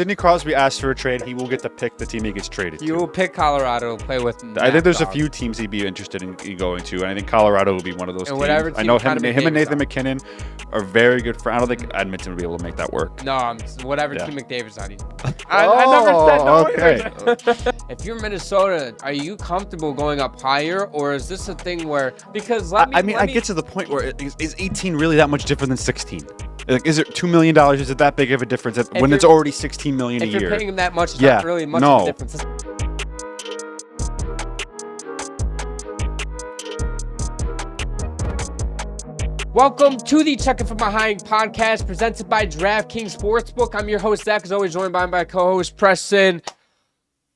Sidney Crosby asked for a trade, he will get to pick the team he gets traded to. You will pick Colorado to play with. I think there's a few teams he'd be interested in going to, and I think Colorado will be one of those teams. I know him and Nathan McKinnon are very good friends. I don't think Edmonton would be able to make that work. No, whatever team McDavid's on. I never said no. Okay. If you're Minnesota, are you comfortable going up higher, or is this a thing where I get to the point where is 18 really that much different than 16? Like, is it $2 million? Is it that big of a difference when it's already $16 million a year? If you're paying him that much, it's not really much of a difference. Welcome to the Check It From Behind podcast presented by DraftKings Sportsbook. I'm your host, Zach, as always, joined by my co-host, Preston.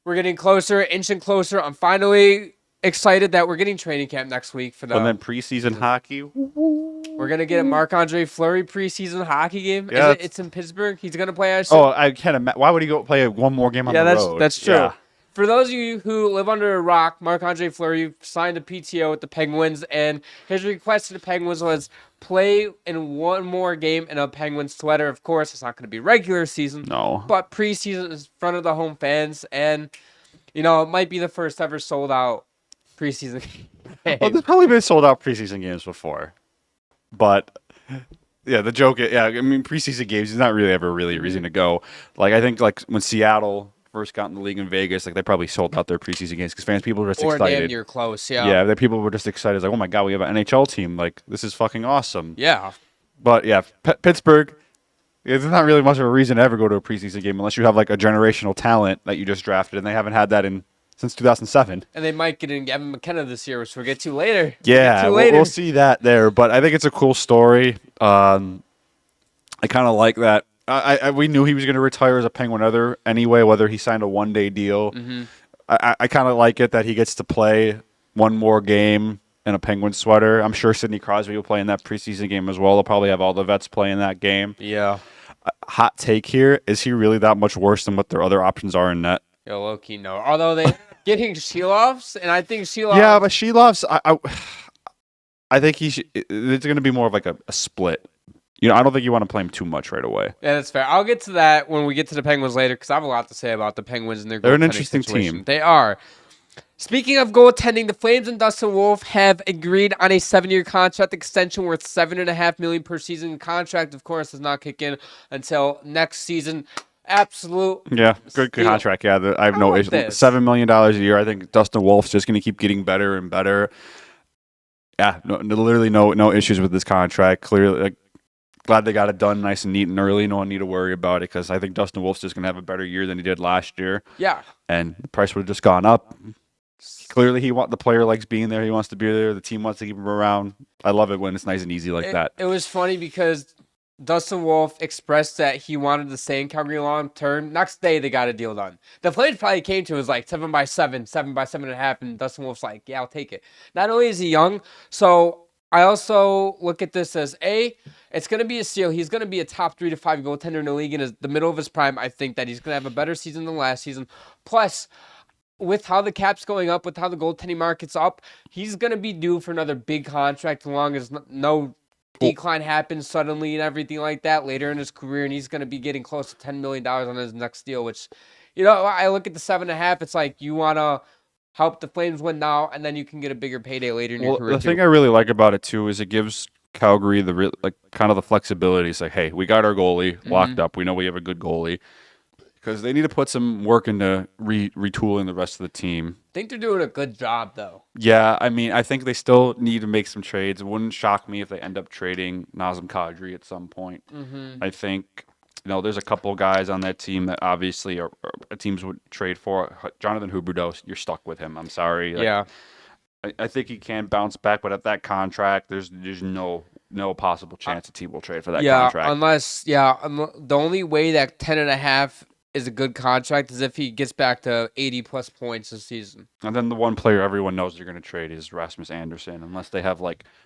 We're getting closer, inching closer. I'm finally excited that we're getting training camp next week for the. And then preseason hockey. We're gonna get a Marc-Andre Fleury preseason hockey game. Yeah, it's in Pittsburgh. He's gonna play. I can't imagine. Why would he go play one more game on the road? That's true. Yeah. For those of you who live under a rock, Marc-Andre Fleury signed a PTO with the Penguins, and his request to the Penguins was play in one more game in a Penguins sweater. Of course, it's not going to be regular season, but preseason is in front of the home fans, and it might be the first ever sold out preseason game. Well, there's probably been sold out preseason games before, but yeah, the joke. Yeah, I mean preseason games is not really ever really a reason to go. Like I think when Seattle first got in the league in Vegas, they probably sold out their preseason games because people were just excited. Or damn near close, yeah. Yeah, the people were just excited. It's like, oh my god, we have an NHL team. Like this is fucking awesome. Yeah. But yeah, Pittsburgh. There's not really much of a reason to ever go to a preseason game unless you have like a generational talent that you just drafted, and they haven't had that since 2007. And they might get in Evan McKenna this year, which we'll get to later. Yeah, we'll see that there. But I think it's a cool story. I kind of like that. We knew he was going to retire as a Penguin anyway, whether he signed a one-day deal. Mm-hmm. I kind of like it that he gets to play one more game in a Penguin sweater. I'm sure Sidney Crosby will play in that preseason game as well. They'll probably have all the vets play in that game. Yeah. Hot take here. Is he really that much worse than what their other options are in net? Yo, low-key, no. Although they getting Shelovs, and I think Shelovs... Yeah, but Shelovs, I think it's going to be more of like a split. I don't think you want to play him too much right away. Yeah, that's fair. I'll get to that when we get to the Penguins later because I have a lot to say about the Penguins and their goaltending They're an interesting situation. team. They are. Speaking of goaltending, the Flames and Dustin Wolf have agreed on a 7-year contract extension worth $7.5 million per season. Contract, of course, does not kick in until next season. Absolute. Yeah, good contract. Yeah, I have no issue. $7 million a year. I think Dustin Wolf's just going to keep getting better and better. Yeah, literally no issues with this contract. Clearly, glad they got it done nice and neat and early. No one need to worry about it because I think Dustin Wolf's just going to have a better year than he did last year. Yeah. And the price would have just gone up. Clearly, the player likes being there. He wants to be there. The team wants to keep him around. I love it when it's nice and easy like that. It was funny because Dustin Wolf expressed that he wanted to stay in Calgary long term. Next day, they got a deal done. The Flames probably came to him, it was like 7x7, 7x7.5, and Dustin Wolf's like, yeah, I'll take it. Not only is he young, so I also look at this as it's going to be a steal. He's going to be a top 3 to 5 goaltender in the league in the middle of his prime. I think that he's going to have a better season than last season. Plus, with how the cap's going up, with how the goaltending market's up, he's going to be due for another big contract as long as no decline happens suddenly and everything like that later in his career. And he's going to be getting close to $10 million on his next deal, which, I look at the 7.5. It's like you want to help the Flames win now, and then you can get a bigger payday later in your career. The thing I really like about it too is it gives Calgary kind of the flexibility. It's like, hey, we got our goalie locked up. We know we have a good goalie because they need to put some work into retooling the rest of the team. I think they're doing a good job though. Yeah, I mean, I think they still need to make some trades. It wouldn't shock me if they end up trading Nazem Kadri at some point. Mm-hmm. I think. There's a couple guys on that team that obviously teams would trade for. Jonathan Huberdeau, you're stuck with him. I'm sorry. Yeah. I think he can bounce back, but at that contract, there's no possible chance a team will trade for that contract. The only way that 10.5 is a good contract is if he gets back to 80-plus points this season. And then the one player everyone knows they're going to trade is Rasmus Andersson, unless they have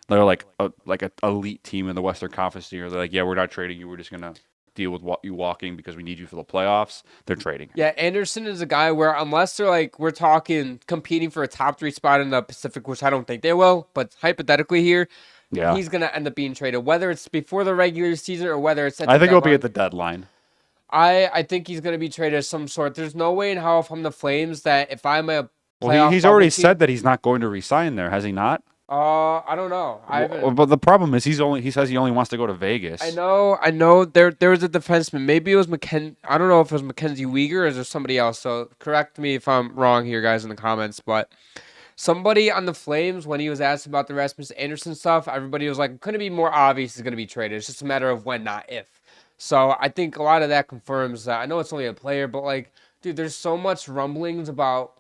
they're an elite team in the Western Conference here. They're like, yeah, we're not trading you. We're just going to deal with you walking because we need you for the playoffs. They're trading. Yeah, Anderson is a guy where unless they're we're talking competing for a top 3 spot in the Pacific, which I don't think they will, but hypothetically here, he's going to end up being traded, whether it's before the regular season or whether it's at the I think deadline. it'll be at the deadline. I think he's going to be traded of some sort. There's no way in hell if I'm the Flames that if I'm a Well, he's already said that he's not going to resign there, has he not? I don't know. I haven't. But the problem is he says he only wants to go to Vegas. I know. There was a defenseman. Maybe it was I don't know if it was Mackenzie Weegar or is there somebody else. So correct me if I'm wrong here, guys, in the comments. But somebody on the Flames, when he was asked about the Rasmus Anderson stuff, everybody was like, couldn't it be more obvious he's going to be traded? It's just a matter of when, not if. So I think a lot of that confirms that. I know it's only a player, but like, dude, there's so much rumblings about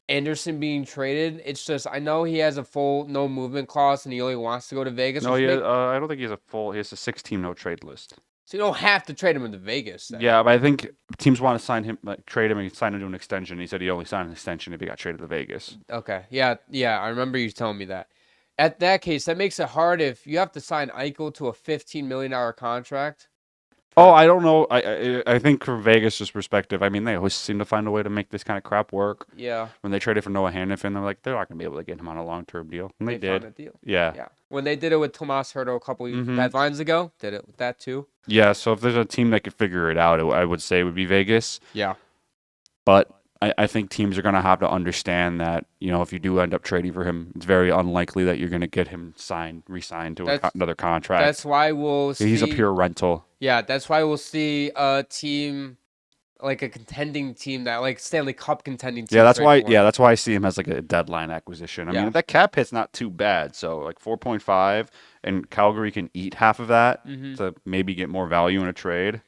Anderson being traded. It's just I know he has a full no movement clause and he only wants to go to Vegas. No, I don't think he has a 6-team no trade list. So you don't have to trade him into Vegas. Then. Yeah, but I think teams want to sign him, trade him, and sign him to an extension. He said he only signed an extension if he got traded to Vegas. Okay, yeah. I remember you telling me that. At that case, that makes it hard if you have to sign Eichel to a $15 million contract. Oh, I don't know. I think from Vegas' perspective, I mean, they always seem to find a way to make this kind of crap work. Yeah. When they traded for Noah Hannafin, they're like, they're not going to be able to get him on a long-term deal. And they did. Found a deal. Yeah. When they did it with Tomas Hertl a couple deadlines ago, did it with that too. Yeah, so if there's a team that could figure it out, I would say it would be Vegas. Yeah. But I think teams are going to have to understand that, if you do end up trading for him, it's very unlikely that you're going to get him re-signed to another contract. That's why we'll see. He's a pure rental. Yeah, that's why we'll see a team, like a contending team that, like Stanley Cup contending team. Yeah, that's why. Yeah, that's why I see him as like a deadline acquisition. I mean, that cap hit's not too bad. So like 4.5, and Calgary can eat half of that to maybe get more value in a trade.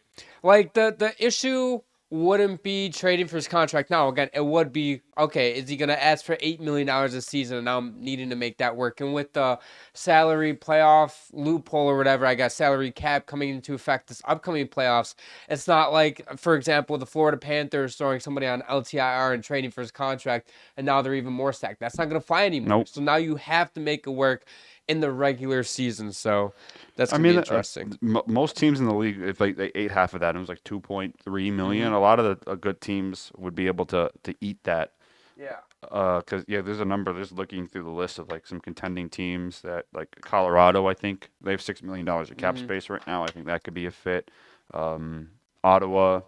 Like the issue wouldn't be trading for his contract now. Again, it would be, okay, is he going to ask for $8 million a season and now I'm needing to make that work? And with the salary playoff loophole or whatever, I got salary cap coming into effect this upcoming playoffs, it's not like, for example, the Florida Panthers throwing somebody on LTIR and trading for his contract and now they're even more stacked. That's not going to fly anymore. Nope. So now you have to make it work in the regular season. So that's going to be interesting. Most teams in the league, if they ate half of that, it was like $2.3 million. A lot of the good teams would be able to eat that. Yeah. Because there's a number. Just looking through the list of like some contending teams that like Colorado, I think they have $6 million of cap space right now. I think that could be a fit. Ottawa,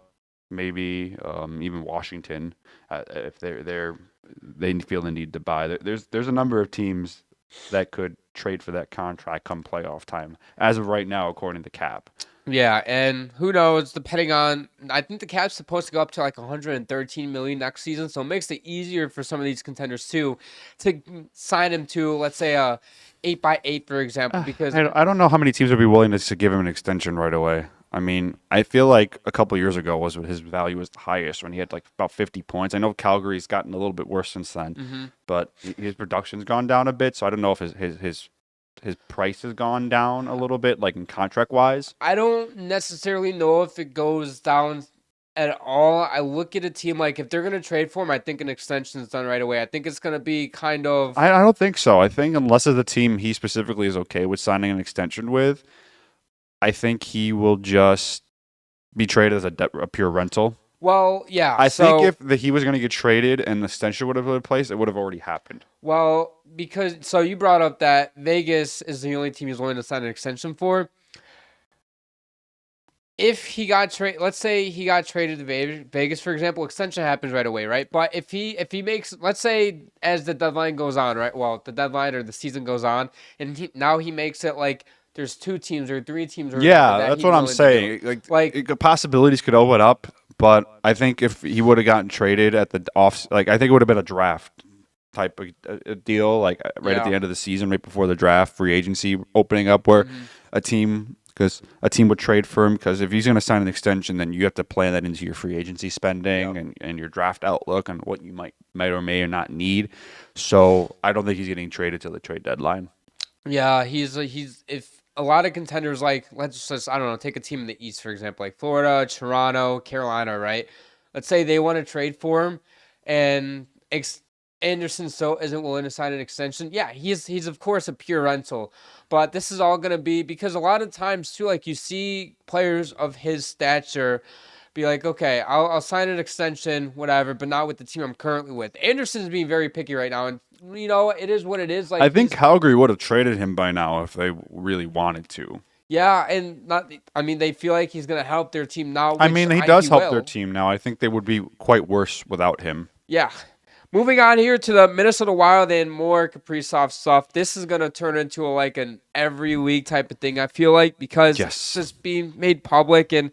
maybe even Washington, if they feel the need to buy. There's a number of teams that could trade for that contract come playoff time, as of right now, according to cap. Yeah, and who knows, depending on, I think the cap's supposed to go up to like $113 million next season, so it makes it easier for some of these contenders too to sign him to, let's say, a 8x8, for example, because I don't know how many teams would be willing to give him an extension right away. I mean, I feel like a couple years ago was when his value was the highest, when he had like about 50 points. I know Calgary's gotten a little bit worse since then, but his production's gone down a bit, so I don't know if his price has gone down a little bit, like in contract-wise. I don't necessarily know if it goes down at all. I look at a team like if they're going to trade for him, I think an extension is done right away. I think it's going to be kind of... I don't think so. I think unless it's a team he specifically is okay with signing an extension with, I think he will just be traded as a pure rental. Well, yeah. I think if he was going to get traded and the extension would have been in place, it would have already happened. Well, so you brought up that Vegas is the only team he's willing to sign an extension for. If he got traded, let's say he got traded to Vegas, for example, extension happens right away, right? But if he makes, let's say as the deadline goes on, right? Well, the deadline or the season goes on, and now he makes it like there's 2 teams or 3 teams. Or that's what I'm saying. Like possibilities could open up, but I think if he would have gotten traded at the off, like I think it would have been a draft type of deal, like right at the end of the season, right before the draft, free agency opening up, where a team would trade for him. Because if he's going to sign an extension, then you have to plan that into your free agency spending and your draft outlook on what you might or may or not need. So I don't think he's getting traded till the trade deadline. Yeah, he's if a lot of contenders, like let's just I don't know, take a team in the East for example, like Florida, Toronto, Carolina, right? Let's say they want to trade for him, and Anderson so isn't willing to sign an extension. Yeah, he's of course a pure rental, but this is all gonna be because a lot of times too, like you see players of his stature be like, okay, I'll sign an extension, whatever, but not with the team I'm currently with. Anderson's being very picky right now, and it is what it is. Like I think Calgary would have traded him by now if they really wanted to. Yeah, and they feel like he's going to help their team now. I mean, he does help their team now. I think they would be quite worse without him. Yeah. Moving on here to the Minnesota Wild and more Kaprizov stuff. This is going to turn into an every week type of thing, I feel like, because it's just being made public. And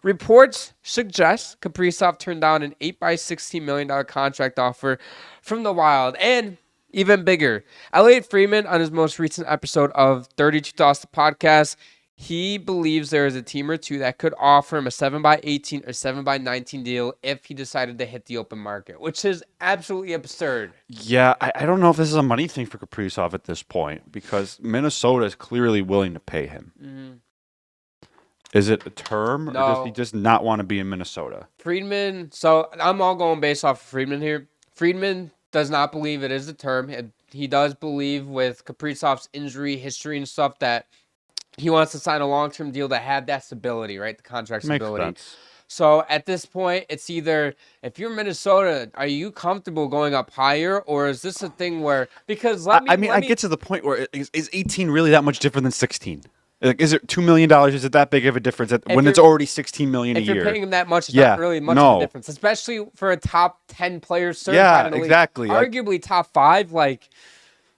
reports suggest Kaprizov turned down an $8 by $16 million contract offer from the Wild. And even bigger, Elliot Friedman, on his most recent episode of 32 Thoughts the podcast, he believes there is a team or two that could offer him a 7 by 18 or 7 by 19 deal if he decided to hit the open market, which is absolutely absurd. Yeah, I don't know if this is a money thing for Kaprizov at this point because Minnesota is clearly willing to pay him. Mm-hmm. Is it a term, or does he just not want to be in Minnesota? Friedman, so I'm all going based off of Friedman here. Friedman does not believe it is a term. He does believe with Kaprizov's injury history and stuff that he wants to sign a long-term deal to have that stability, right? The contract stability. Makes sense. So at this point, it's either, if you're Minnesota, are you comfortable going up higher, or is this a thing where, because I get to the point where is 18 really that much different than 16? Like, is it $2 million? Is it that big of a difference when it's already $16 million a year? If you're paying him that much, it's not really much of a difference, especially for a top 10 player certified in the league. Exactly. Arguably top 5,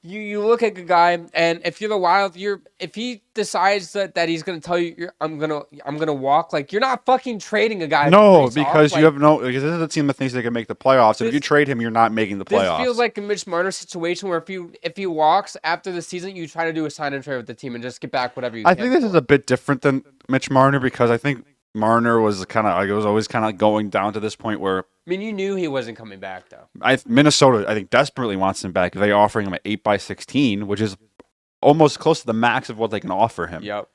You look at a guy, and if you're the Wild, if he decides that he's gonna tell you I'm gonna walk, you're not fucking trading a guy. No, because you have because this is a team that thinks they can make the playoffs. If you trade him, you're not making the playoffs. This feels like a Mitch Marner situation where if he walks after the season, you try to do a sign and trade with the team and just get back whatever you can. I think this is a bit different than Mitch Marner because I think Marner was always kind of going down to this point where. I mean, you knew he wasn't coming back, though. Minnesota, I think, desperately wants him back. They're offering him an 8 by 16, which is almost close to the max of what they can offer him. Yep.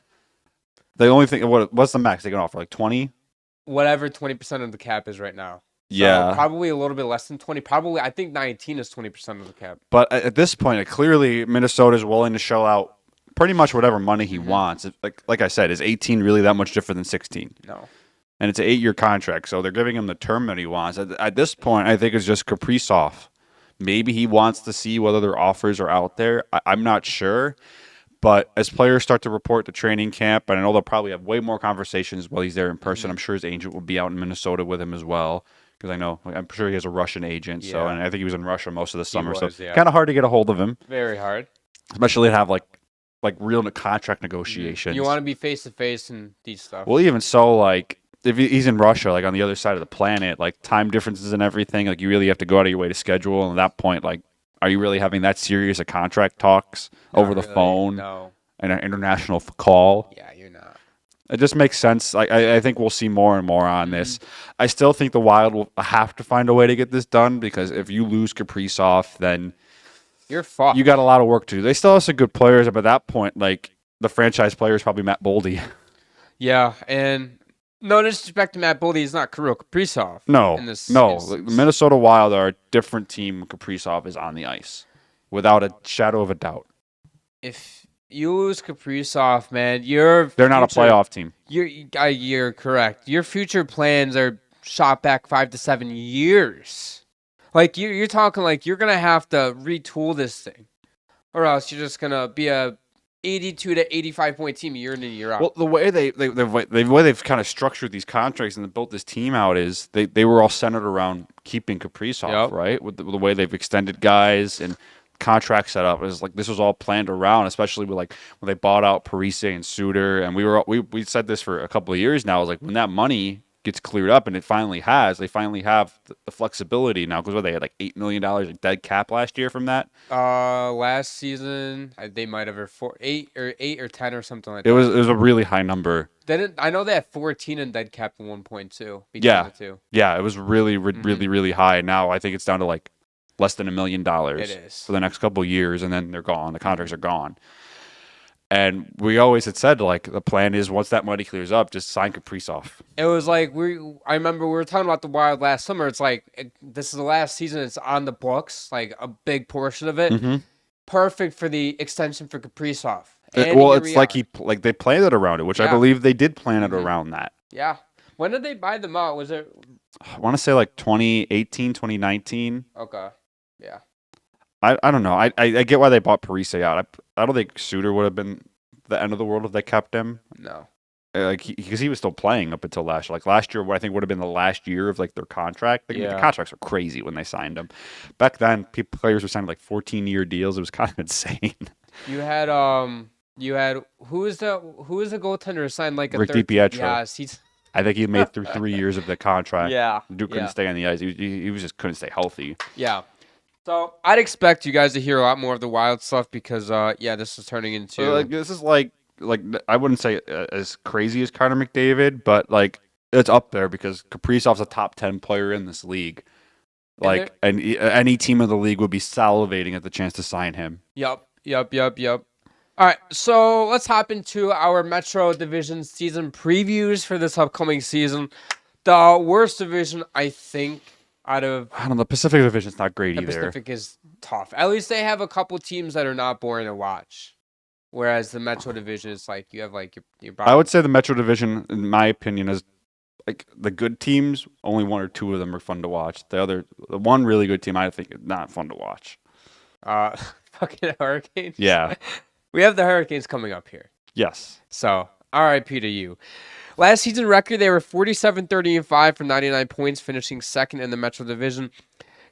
The only thing, what's the max they can offer? 20? Whatever 20% of the cap is right now. Yeah. So probably a little bit less than 20. Probably, I think 19 is 20% of the cap. But at this point, clearly Minnesota is willing to shell out pretty much whatever money he wants. Like I said, is 18 really that much different than 16? No. And it's an 8-year contract, so they're giving him the term that he wants. At this point, I think it's just Kaprizov. Maybe he wants to see whether their offers are out there. I'm not sure. But as players start to report to training camp, and I know they'll probably have way more conversations while he's there in person. I'm sure his agent will be out in Minnesota with him as well. Because I'm sure he has a Russian agent. Yeah. So, and I think he was in Russia most of the summer. So kind of hard to get a hold of him. Very hard. Especially to have like real contract negotiations. You want to be face to face and these stuff. Well, even so, if he's in Russia, on the other side of the planet, time differences and everything, you really have to go out of your way to schedule. And at that point, are you really having that serious of contract talks over the phone? No. And an international call? Yeah, you're not. It just makes sense. I think we'll see more and more on this. I still think the Wild will have to find a way to get this done because if you lose Kaprizov, then you're fucked. You got a lot of work to do. They still have some good players, but at that point, the franchise player is probably Matt Boldy. Yeah, and no disrespect to Matt Boldy, he's not Kirill Kaprizov. No. The Minnesota Wild are a different team when Kaprizov is on the ice, without a shadow of a doubt. If you lose Kaprizov, man, they're not a playoff team. You're correct. Your future plans are shot back 5 to 7 years. You're talking you're gonna have to retool this thing, or else you're just gonna be a 82 to 85 point team year in and year out. Well, the way they've kind of structured these contracts and built this team out is they were all centered around keeping Kaprizov, right? With the way they've extended guys and contract setup is this was all planned around, especially with when they bought out Parise and Suter, and we said this for a couple of years now. Is when that money gets cleared up, and they finally have the flexibility now because they had $8 million in dead cap last year from that. Last season they might have 8 or 10 or something like that. It was a really high number. I know they had 14 in dead cap at 1.2. Yeah, the two. Yeah, it was really, really high. Now I think it's down to less than $1 million. It is for the next couple of years, and then they're gone. The contracts are gone. And we always had said, the plan is once that money clears up, just sign Kaprizov. It was I remember we were talking about the Wild last summer. It's this is the last season. It's on the books, a big portion of it. Mm-hmm. Perfect for the extension for Kaprizov. It's they planned it around it, which I believe they did plan it around that. Yeah. When did they buy them out? Was it? I want to say 2018, 2019. Okay. Yeah. I don't know. I get why they bought Parise out. I don't think Suter would have been the end of the world if they kept him. No. Because he was still playing up until last year. Like last year, what I think would have been the last year of like their contract. The contracts are crazy when they signed them. Back then, players were signing like 14-year deals. It was kind of insane. You had who is the goaltender who signed like a Rick DiPietro. Yes, I think he made through 3 years of the contract. Yeah, Dude couldn't stay on the ice. He was just couldn't stay healthy. Yeah. So I'd expect you guys to hear a lot more of the Wild stuff because this is turning into this is like I wouldn't say as crazy as Connor McDavid, but like it's up there because Kaprizov's a top 10 player in this league. Like, and any team in the league would be salivating at the chance to sign him. Yep. All right, so let's hop into our Metro Division season previews for this upcoming season. The worst division, I think, I don't know. The Pacific Division's not great either. The Pacific is tough. At least they have a couple teams that are not boring to watch. Whereas the Metro Division is like you have like your I would say the Metro Division, in my opinion, is like the good teams. Only 1 or 2 of them are fun to watch. The one really good team, I think, is not fun to watch. Fucking Hurricanes. Yeah, we have the Hurricanes coming up here. Yes. So R.I.P. to you. Last season record, they were 47-30-5 for 99 points, finishing second in the Metro Division.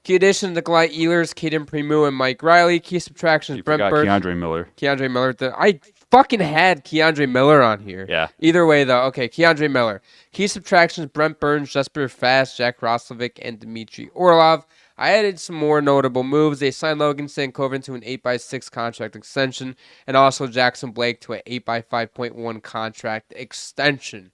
Key additions: Nikolai Ehlers, Caden Primo, and Mike Riley. Key subtractions: Brent Burke. Keandre Miller. I fucking had Keandre Miller on here. Yeah. Either way, though. Okay, Keandre Miller. Key subtractions: Brent Burns, Jesper Fast, Jack Roslovic, and Dmitry Orlov. I added some more notable moves. They signed Logan Stankoven to an 8x6 contract extension, and also Jackson Blake to an 8x5.1 contract extension.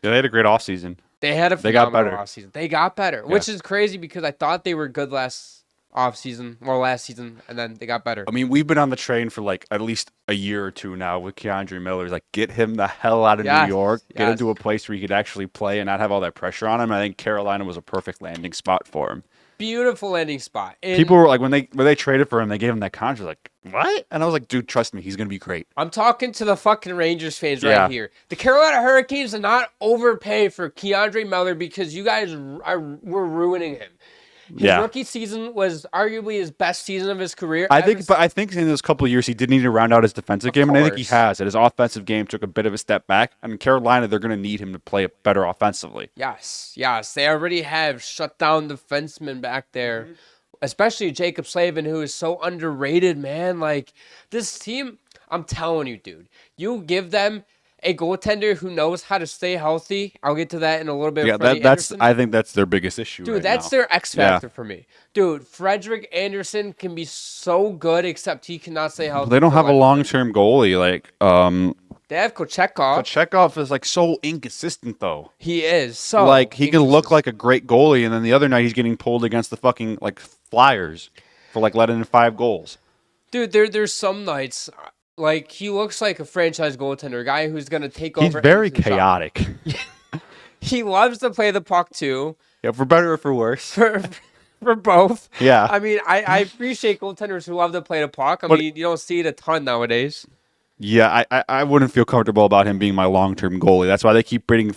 Yeah, they had a great offseason. They had a phenomenal offseason. They got better, yeah. Which is crazy because I thought they were good last season, and then they got better. I mean, we've been on the train for like at least a year or two now with Keandre Miller. Like, get him the hell out of New York. Get him to a place where he could actually play and not have all that pressure on him. I think Carolina was a perfect landing spot for him. Beautiful landing spot. And people were like, when they traded for him, they gave him that contract. Like, what? And I was like, dude, trust me, he's gonna be great. I'm talking to the fucking Rangers fans right here. The Carolina Hurricanes did not overpay for Keandre Miller because you guys were ruining him. His rookie season was arguably his best season of his career. I think in those couple of years he did need to round out his defensive game, and I think he has. His offensive game took a bit of a step back. And in Carolina, they're going to need him to play better offensively. Yes. They already have shut down defensemen back there, especially Jacob Slavin, who is so underrated, man. Like, this team, I'm telling you, dude, you give them a goaltender who knows how to stay healthy. I'll get to that in a little bit. Yeah, I think that's their biggest issue. Dude, that's their X factor for me. Dude, Frederick Anderson can be so good, except he cannot stay healthy. They don't have a long-term goalie. Like, they have Kochetkov. Kochetkov is like so inconsistent, though. He is so like he can look like a great goalie, and then the other night he's getting pulled against the fucking like Flyers for like letting in 5 goals. Dude, there's some nights. Like, he looks like a franchise goaltender, a guy who's going to take over. He's very chaotic. He loves to play the puck, too. Yeah, for better or for worse. For both. Yeah. I mean, I appreciate goaltenders who love to play the puck. I mean, you don't see it a ton nowadays. Yeah, I wouldn't feel comfortable about him being my long-term goalie. That's why they keep bringing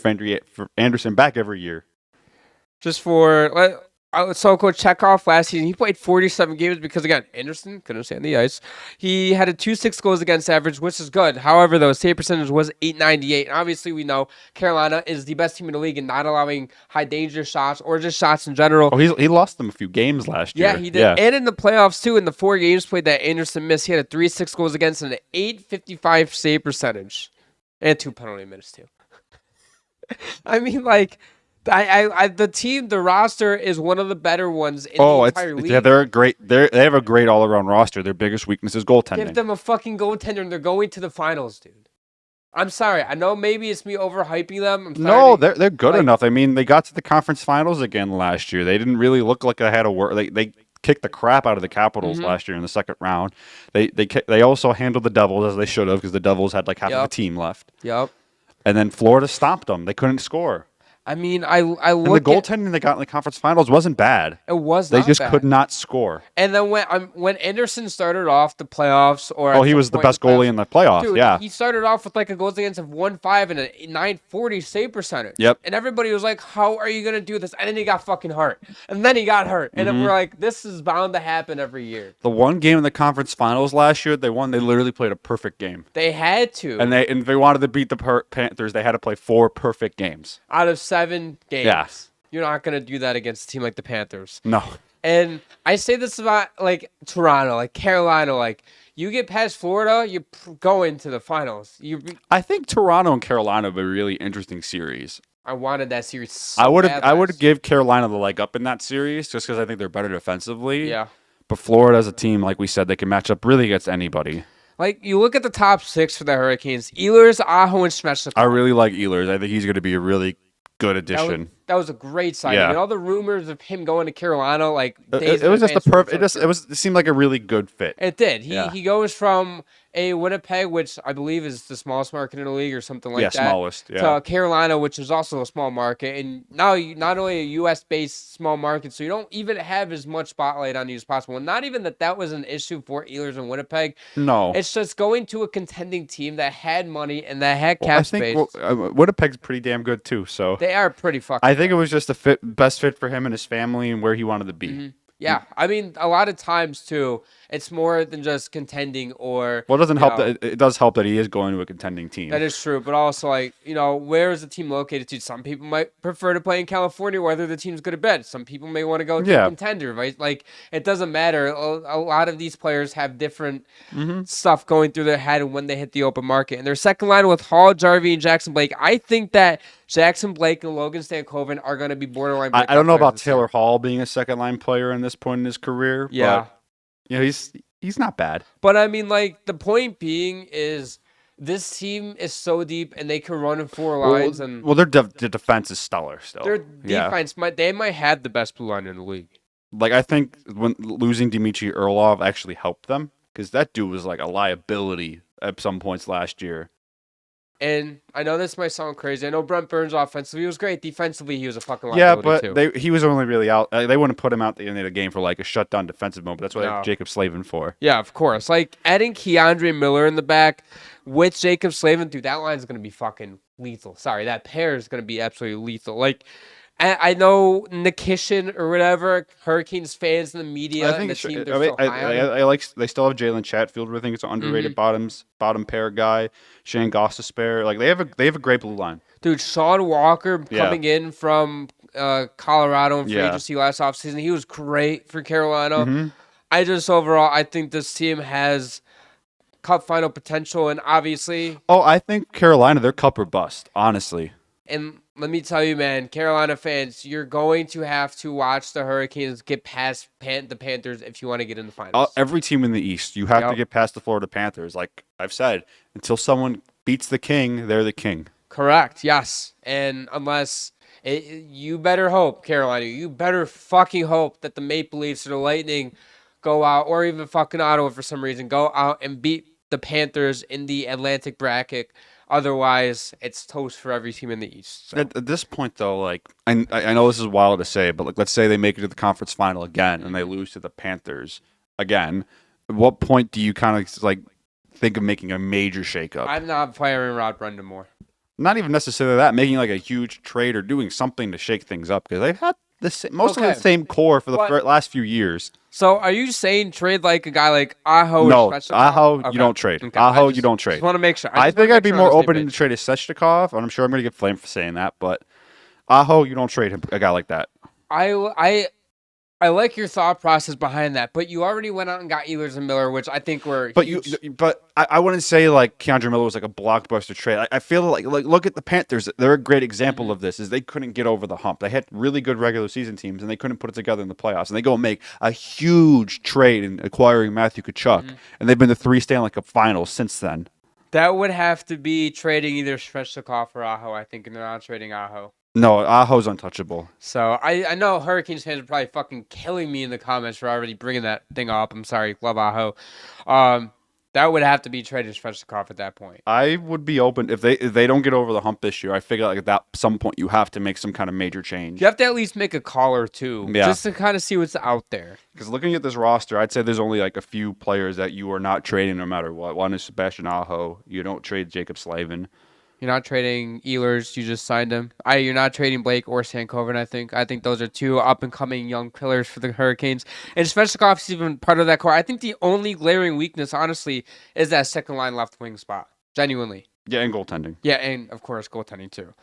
Anderson back every year. Just for... So Kochetkov last season, he played 47 games because, again, Anderson couldn't stay on the ice. He had a 2.6 goals against average, which is good. However, though, his save percentage was .898. And obviously, we know Carolina is the best team in the league in not allowing high-danger shots or just shots in general. Oh, he lost them a few games last year. Yeah, he did. Yeah. And in the playoffs, too, in the 4 games played that Anderson missed, he had a 3.6 goals against and an .855 save percentage. And 2 penalty minutes, too. I mean, like... the roster is one of the better ones in the entire league. Yeah, they're great. They have a great all-around roster. Their biggest weakness is goaltending. Give them a fucking goaltender, and they're going to the finals, dude. I'm sorry. I know maybe it's me overhyping them. No, they're good enough. I mean, they got to the conference finals again last year. They didn't really look like they had a work. They kicked the crap out of the Capitals last year in the second round. They also handled the Devils as they should have because the Devils had like half of the team left. Yep. And then Florida stomped them. They couldn't score. I mean, I look and the goaltending they got in the conference finals wasn't bad. It was They not just bad. could not score. And then when Anderson started off the playoffs, he was the best goalie in the playoffs. Dude, yeah, he started off with like a goals against of 1.5 and a 940 save percentage. Yep. And everybody was like, "How are you gonna do this?" And then he got fucking hurt. And then he got hurt. And then we're like, "This is bound to happen every year." The one game in the conference finals last year they won. They literally played a perfect game. They had to. And they wanted to beat the Panthers. They had to play 4 perfect games out of 7 games. Yes. You're not going to do that against a team like the Panthers. No. And I say this about, like, Toronto, like, Carolina. Like, you get past Florida, you go into the finals. I think Toronto and Carolina would be a really interesting series. I wanted that series so I would give Carolina the leg up in that series just because I think they're better defensively. Yeah. But Florida as a team, like we said, they can match up really against anybody. Like, you look at the top 6 for the Hurricanes. Ehlers, Aho, and Svechnikov. I really like Ehlers. I think he's going to be a really good addition. That was a great signing. Yeah. And all the rumors of him going to Carolina, like, it was just the perfect. It seemed like a really good fit. It did. He goes from a Winnipeg, which I believe is the smallest market in the league or something like that. Yeah, smallest. To Carolina, which is also a small market. And now not only a U.S.-based small market, so you don't even have as much spotlight on you as possible. And not even that was an issue for Ehlers and Winnipeg. No. It's just going to a contending team that had money and that had cap space. Winnipeg's pretty damn good, too. So they are pretty fucking I think it was just the best fit for him and his family and where he wanted to be. Mm-hmm. Yeah, I mean, a lot of times, too, it's more than just contending or... Well, it doesn't help that it does help that he is going to a contending team. That is true, but also, like, where is the team located to? Some people might prefer to play in California, whether the team's good or bad. Some people may want to go to a contender, right? Like, it doesn't matter. A lot of these players have different stuff going through their head when they hit the open market. And their second line with Hall, Jarvie, and Jackson Blake, I think that Jackson Blake and Logan Stankoven are going to be borderline. I don't know about Taylor Hall being a second-line player in this point in his career. Yeah. But, he's not bad. But, I mean, like, the point being is this team is so deep and they can run in 4 lines. Their defense is stellar still. Their defense, they might have the best blue line in the league. Like, I think when losing Dmitry Orlov actually helped them because that dude was like a liability at some points last year. And I know this might sound crazy. I know Brent Burns offensively was great. Defensively, he was a fucking liability too. He was only really out. They wouldn't put him out the end of the game for like a shutdown defensive mode. But that's what they have Jacob Slavin for. Yeah, of course. Like adding Keandre Miller in the back with Jacob Slavin, dude, that line's going to be fucking lethal. Sorry, that pair is going to be absolutely lethal. Like, I know Nikishin or whatever, Hurricanes fans in the media and the team, they're so high on I like they still have Jalen Chatfield. I think it's an underrated bottom pair guy. Shane Gostisbehere. Like they have a great blue line. Dude, Sean Walker coming in from Colorado in free agency last offseason. He was great for Carolina. I think this team has cup final potential and obviously. Oh, I think Carolina, they're cup or bust, honestly. And let me tell you, man, Carolina fans, you're going to have to watch the Hurricanes get past the Panthers if you want to get in the finals. Every team in the East, you have to get past the Florida Panthers. Like I've said, until someone beats the king, they're the king. Correct, yes. And you better hope, Carolina, you better fucking hope that the Maple Leafs or the Lightning go out, or even fucking Ottawa for some reason, go out and beat the Panthers in the Atlantic bracket. Otherwise, it's toast for every team in the East. So. At this point, though, like I know this is wild to say, but like let's say they make it to the conference final again and they lose to the Panthers again. At what point do you kind of like think of making a major shakeup? I'm not firing Rod Brendan more. Not even necessarily that, making like a huge trade or doing something to shake things up because they've had mostly the same core for the last few years. So are you saying trade like a guy like Aho? No, Aho, you don't trade. Okay. Aho, you don't trade. Just want to make sure. I think I'd be more open to trade a Svechnikov, and I'm sure I'm going to get flamed for saying that, but Aho, you don't trade a guy like that. I like your thought process behind that, but you already went out and got Ehlers and Miller, which I think were huge. I wouldn't say like Keandre Miller was like a blockbuster trade. I feel like look at the Panthers. They're a great example of this. Is they couldn't get over the hump. They had really good regular season teams, and they couldn't put it together in the playoffs. And they go and make a huge trade in acquiring Matthew Tkachuk, and they've been to 3 Stanley Cup finals since then. That would have to be trading either Svechnikov or Aho, I think, and they're not trading Aho. No, Aho's untouchable. So I know Hurricanes fans are probably fucking killing me in the comments for already bringing that thing up. I'm sorry, love Aho. That would have to be traded Svechnikov at that point. I would be open if they don't get over the hump this year. I figure like at that some point you have to make some kind of major change. You have to at least make a call or two, just to kind of see what's out there. Because looking at this roster, I'd say there's only like a few players that you are not trading no matter what. One is Sebastian Aho. You don't trade Jacob Slavin. You're not trading Ehlers. You just signed him. You're not trading Blake or Sankoven, I think. I think those are two up-and-coming young pillars for the Hurricanes. And Svechnikov's even part of that core. I think the only glaring weakness, honestly, is that second-line left wing spot. Genuinely. Yeah, and goaltending. Yeah, and, of course, goaltending, too.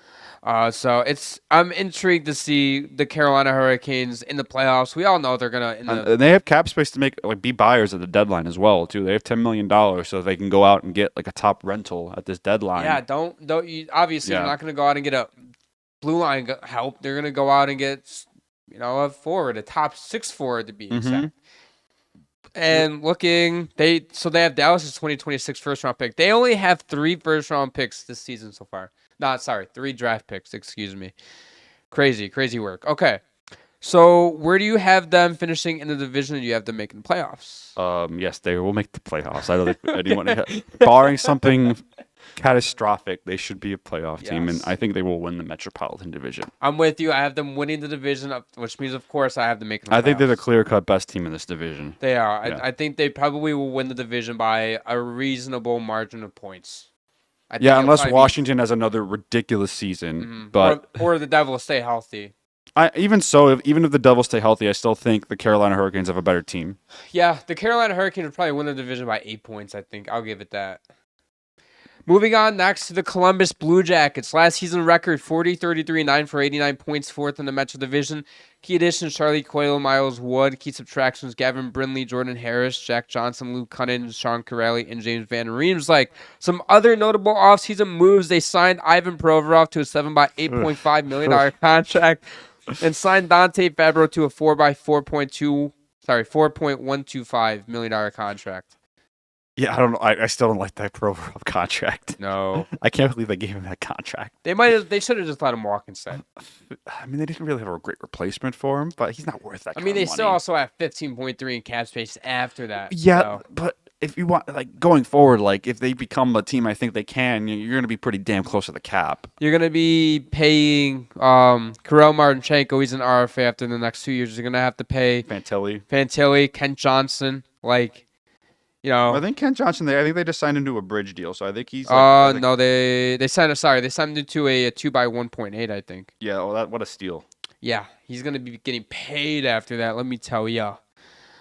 So I'm intrigued to see the Carolina Hurricanes in the playoffs. We all know they're going to... And they have cap space to be buyers at the deadline as well, too. They have $10 million, so they can go out and get like a top rental at this deadline. Yeah, obviously, you're not going to go out and get a blue line help. They're going to go out and get, a forward, a top 6 forward to be exact. And they have Dallas' 2026 first-round pick. They only have 3 first-round picks this season so far. 3 draft picks, excuse me. Crazy work. Okay. So where do you have them finishing in the division? Or do you have them making the playoffs? Yes, they will make the playoffs. I don't think anyone, barring something catastrophic, they should be a playoff team, and I think they will win the Metropolitan Division. I'm with you. I have them winning the division, which means, of course, I have them making the playoffs. I think they're the clear-cut best team in this division. They are. Yeah. I think they probably will win the division by a reasonable margin of points. Unless Washington has another ridiculous season, but or the Devils stay healthy. Even if the Devils stay healthy, I still think the Carolina Hurricanes have a better team. Yeah, the Carolina Hurricanes would probably win the division by 8 points, I think. I'll give it that. Moving on next to the Columbus Blue Jackets. Last season record 40-33-9 for 89 points, 4th in the Metro Division. Key additions: Charlie Coyle, Miles Wood. Key subtractions: Gavin Brindley, Jordan Harris, Jack Johnson, Luke Cunnin, Sean Corelli, and James Van Reems. Like some other notable offseason moves, they signed Ivan Provorov to a $7.85 million contract and signed Dante Fabro to a $4.125 million contract. Yeah, I don't know. I still don't like that Provorov contract. No. I can't believe they gave him that contract. They should have just let him walk instead. I mean, they didn't really have a great replacement for him, but he's not worth that kind of money. They still also have 15.3 in cap space after that. Yeah, so. But if you want, going forward, if they become a team I think they can, you're going to be pretty damn close to the cap. You're going to be paying Kirill Martinchenko. He's an RFA after the next 2 years. You're going to have to pay Fantilli, Kent Johnson, I think Kent Johnson. I think they just signed him to a bridge deal, so I think he's. No, they signed him. Sorry, they signed him to a 2x1.8. I think. Yeah, well, what a steal. Yeah, he's gonna be getting paid after that. Let me tell you.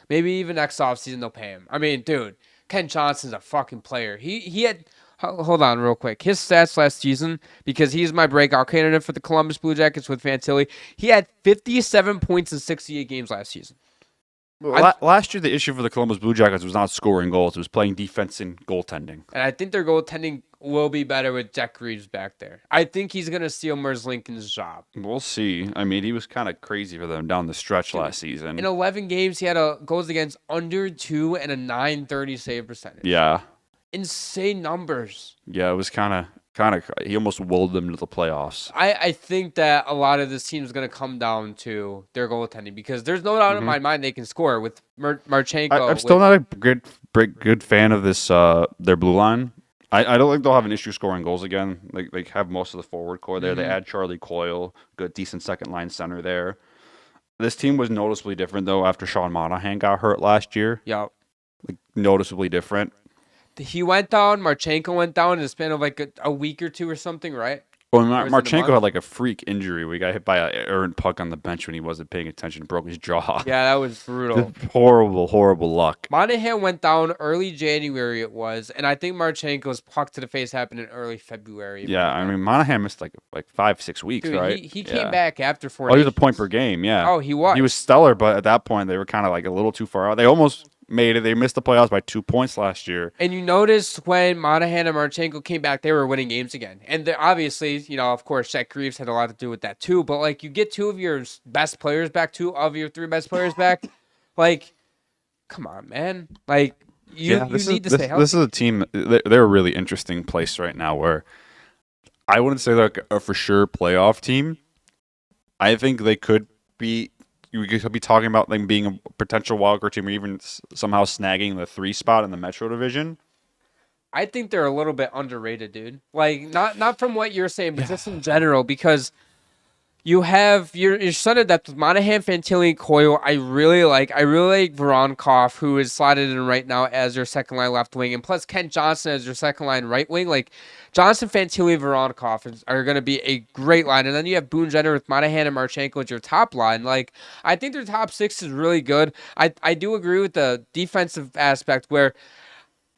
Maybe even next offseason they'll pay him. I mean, dude, Kent Johnson's a fucking player. He had. Hold on, real quick. His stats last season, because he's my breakout candidate for the Columbus Blue Jackets with Fantilli. He had 57 points in 68 games last season. Well, last year, the issue for the Columbus Blue Jackets was not scoring goals. It was playing defense and goaltending. And I think their goaltending will be better with Jack Reeves back there. I think he's going to steal Merzlikins' job. We'll see. I mean, he was kind of crazy for them down the stretch last season. In 11 games, he had goals against under 2 and a .930 save percentage. Yeah. Insane numbers. Yeah, it was kind of he almost willed them to the playoffs. I think that a lot of this team is going to come down to their goaltending because there's no doubt in my mind they can score with Marchenko. I'm still not a good fan of this their blue line. I don't think they'll have an issue scoring goals again. They have most of the forward core there. They add Charlie Coyle, good decent second line center there. This team was noticeably different though after Sean Monahan got hurt last year. Yeah, noticeably different. He went down. Marchenko went down in the span of a week or two or something, right? Well, Marchenko had a freak injury. We got hit by an errant puck on the bench when he wasn't paying attention and broke his jaw. Yeah, that was brutal. Horrible luck. Monahan went down early January it was, and I think Marchenko's puck to the face happened in early February. Yeah, I mean, Monahan missed like 5-6 weeks, dude, right? He came back after 4 days. Oh, he was a point per game, yeah. Oh, he was. He was stellar, but at that point, they were kind of a little too far out. They almost made it. They missed the playoffs by 2 points last year. And you noticed when Monahan and Marchenko came back, they were winning games again. And obviously, of course, Jack Reeves had a lot to do with that too. But you get 2 of your best players back, 2 of your 3 best players back. Come on, man. You need to stay healthy. This is a team. They're a really interesting place right now where I wouldn't say they're a for sure playoff team. I think they could be. We could be talking about them being a potential wildcard team or even somehow snagging the 3 spot in the Metro Division. I think they're a little bit underrated, dude. Like, not from what you're saying, but just in general, because you have your sudden depth with Monahan, Fantilli, Coyle. I really like Voronkov, who is slotted in right now as your second line left wing, and plus Kent Johnson as your second line right wing. Like Johnson, Fantilli, and Voronkov are going to be a great line, and then you have Boone Jenner with Monahan and Marchenko as your top line. Like I think their top six is really good. I do agree with the defensive aspect where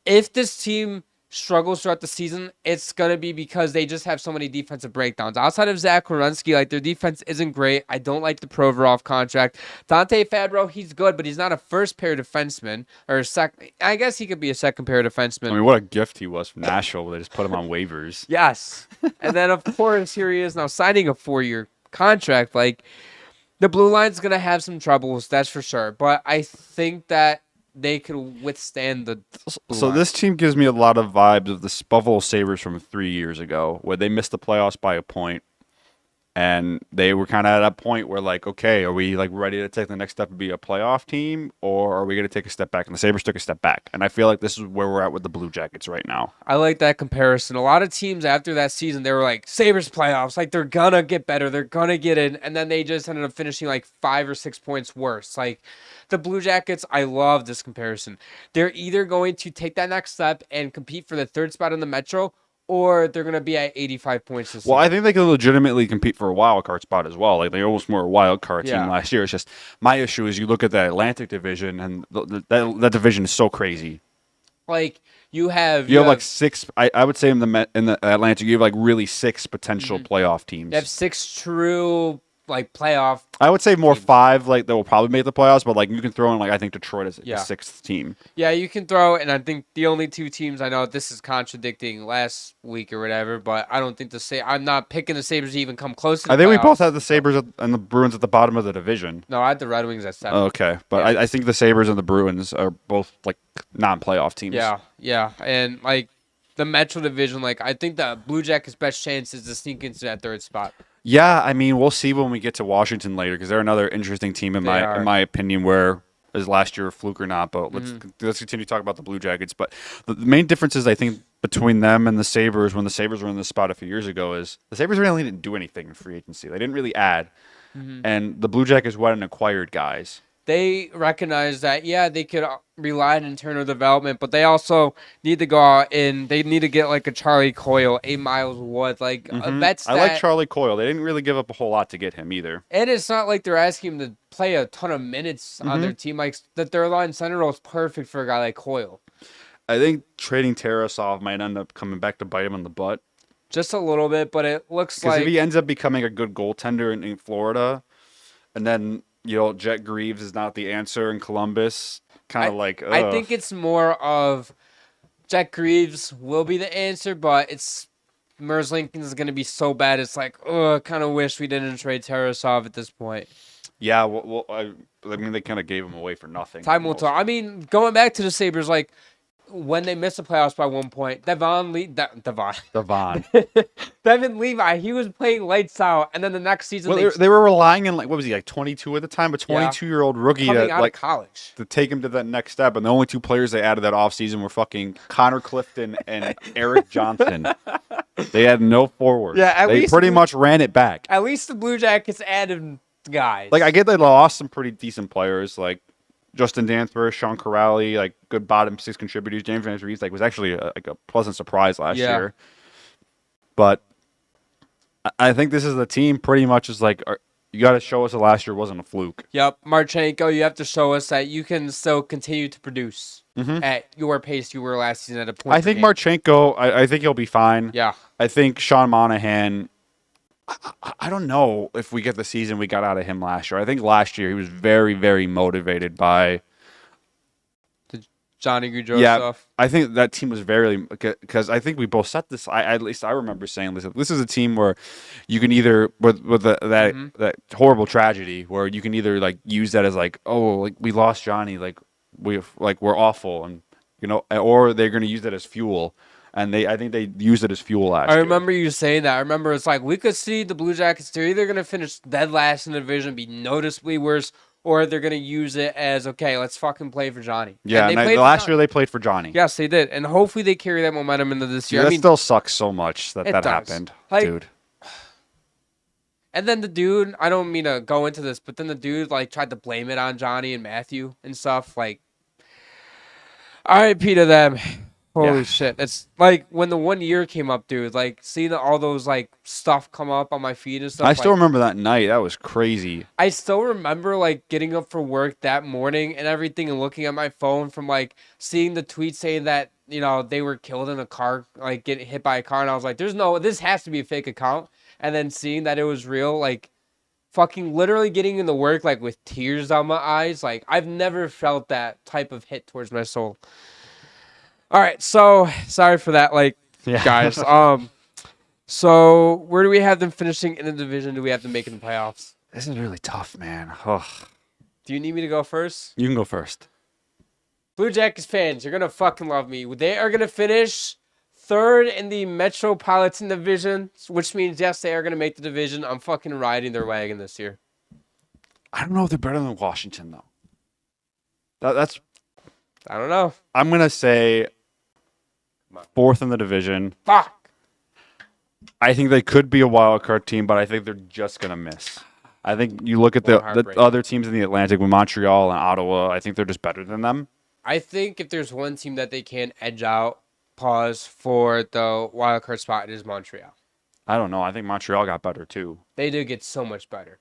if this team struggles throughout the season, it's going to be because they just have so many defensive breakdowns. Outside of Zach Werenski, like their defense isn't great. I don't like the Provorov contract. Dante Fabro, he's good, but he's not a first pair defenseman or a second. I guess he could be a second pair defenseman. I mean, what a gift he was from Nashville where they just put him on waivers. Yes. And then, of course, here he is now signing a 4-year contract. Like, the blue line's going to have some troubles, that's for sure. But I think that they could withstand the blue line. This team gives me a lot of vibes of the Buffalo Sabres from 3 years ago, where they missed the playoffs by a point, and they were kind of at that point where, like, okay, are we like ready to take the next step and be a playoff team, or are we going to take a step back? And the Sabres took a step back, and I feel like this is where we're at with the Blue Jackets right now. I like that comparison. A lot of teams after that season, they were like, Sabres playoffs, like they're going to get better, they're going to get in, and then they just ended up finishing like 5 or 6 points worse. Like, the Blue Jackets, I love this comparison. They're either going to take that next step and compete for the third spot in the Metro, or they're going to be at 85 points this season. I think they can legitimately compete for a wild card spot as well. Like, they almost were a wild card team last year. It's just, my issue is you look at the Atlantic Division, and that division is so crazy. Like, you have like 6. I would say in the Atlantic, you have like really 6 potential playoff teams. You have 6 true like playoff. I would say more teams. 5 like that will probably make the playoffs, but like you can throw in like I think Detroit is the 6th team. Yeah, you can throw, and I think the only 2 teams I know, this is contradicting last week or whatever, but I don't think I'm not picking the Sabres to even come close to the I think playoffs. we both had the Sabres and the Bruins at the bottom of the division. No, I had the Red Wings at 7. Okay, but I think the Sabres and the Bruins are both like non-playoff teams. Yeah, and like the Metro Division, like I think the Blue Jackets' best chance is to sneak into that third spot. Yeah, I mean, we'll see when we get to Washington later because they're another interesting team in my opinion. Where is last year a fluke or not? But let's continue to talk about the Blue Jackets. But the main differences I think between them and the Sabres when the Sabres were in this spot a few years ago is the Sabres really didn't do anything in free agency. They didn't really add, and the Blue Jackets went and acquired guys. They recognize that, they could rely on internal development, but they also need to go out and they need to get like a Charlie Coyle, a Miles Wood, like a vet stat. I like Charlie Coyle. They didn't really give up a whole lot to get him either. And it's not like they're asking him to play a ton of minutes on their team. Like the third line center role is perfect for a guy like Coyle. I think trading Tarasov might end up coming back to bite him in the butt. Just a little bit, but it looks like... Because if he ends up becoming a good goaltender in Florida, and then... Jet Greaves is not the answer in Columbus. Kind of like, ugh. I think it's more of Jet Greaves will be the answer, but it's Mers Lincoln is going to be so bad. It's like, I kind of wish we didn't trade Tarasov at this point. Yeah, I mean, they kind of gave him away for nothing. Time will tell. I mean, going back to the Sabres, like, when they missed the playoffs by 1 point, Devin Levi, he was playing lights out, and then the next season they were relying on like what was he like 22 at the time, a 22-year-old rookie coming out of college to take him to that next step. And the only 2 players they added that offseason were fucking Connor Clifton and Eric Johnson. They had no forwards. Yeah, they pretty much ran it back. At least the Blue Jackets added guys. Like I get they lost some pretty decent players like Justin Danforth, Sean Corrali, like good bottom 6 contributors. James Van Rees was actually a pleasant surprise last year. But I think this is the team pretty much is like you got to show us that last year wasn't a fluke. Yep, Marchenko, you have to show us that you can still continue to produce at your pace you were last season at a point. I think Marchenko, I think he'll be fine. Yeah. I think Sean Monahan. I don't know if we get the season we got out of him last year. I think last year he was very, very motivated by the Johnny Gaudreau stuff. I think that team was very because I think we both said this. At least I remember saying this. This is a team where you can either with that horrible tragedy where you can either like use that as like we lost Johnny we're awful and or they're going to use that as fuel. And I think they used it as fuel last year. I remember you saying that. I remember it's like we could see the Blue Jackets. They're either going to finish dead last in the division, be noticeably worse, or they're going to use it as, okay, let's fucking play for Johnny. Yeah, and the last year they played for Johnny. Yes, they did. And hopefully they carry that momentum into this year. That still sucks so much that happened, dude. And then the dude, I don't mean to go into this, but then the dude like tried to blame it on Johnny and Matthew and stuff. Like, RIP to them. Holy shit. It's like when the 1 year came up, dude, like seeing all those like stuff come up on my feed and stuff. I still remember that night. That was crazy. I still remember like getting up for work that morning and everything and looking at my phone from like seeing the tweet saying that, you know, they were killed in a car, like getting hit by a car. And I was like, this has to be a fake account. And then seeing that it was real, like fucking literally getting into work like with tears on my eyes. Like I've never felt that type of hit towards my soul. All right, so sorry for that, guys. So where do we have them finishing in the division? Do we have them making the playoffs? This is really tough, man. Ugh. Do you need me to go first? You can go first. Blue Jackets fans, you're gonna fucking love me. They are gonna finish third in the Metropolitan Division, which means yes, they are gonna make the division. I'm fucking riding their wagon this year. I don't know if they're better than Washington though. That's. I don't know. I'm gonna say fourth in the division. Fuck. I think they could be a wild card team, but I think they're just gonna miss. I think you look at the other teams in the Atlantic with Montreal and Ottawa. I think they're just better than them. I think if there's one team that they can edge out, for the wild card spot, it is Montreal. I don't know. I think Montreal got better too. They did get so much better.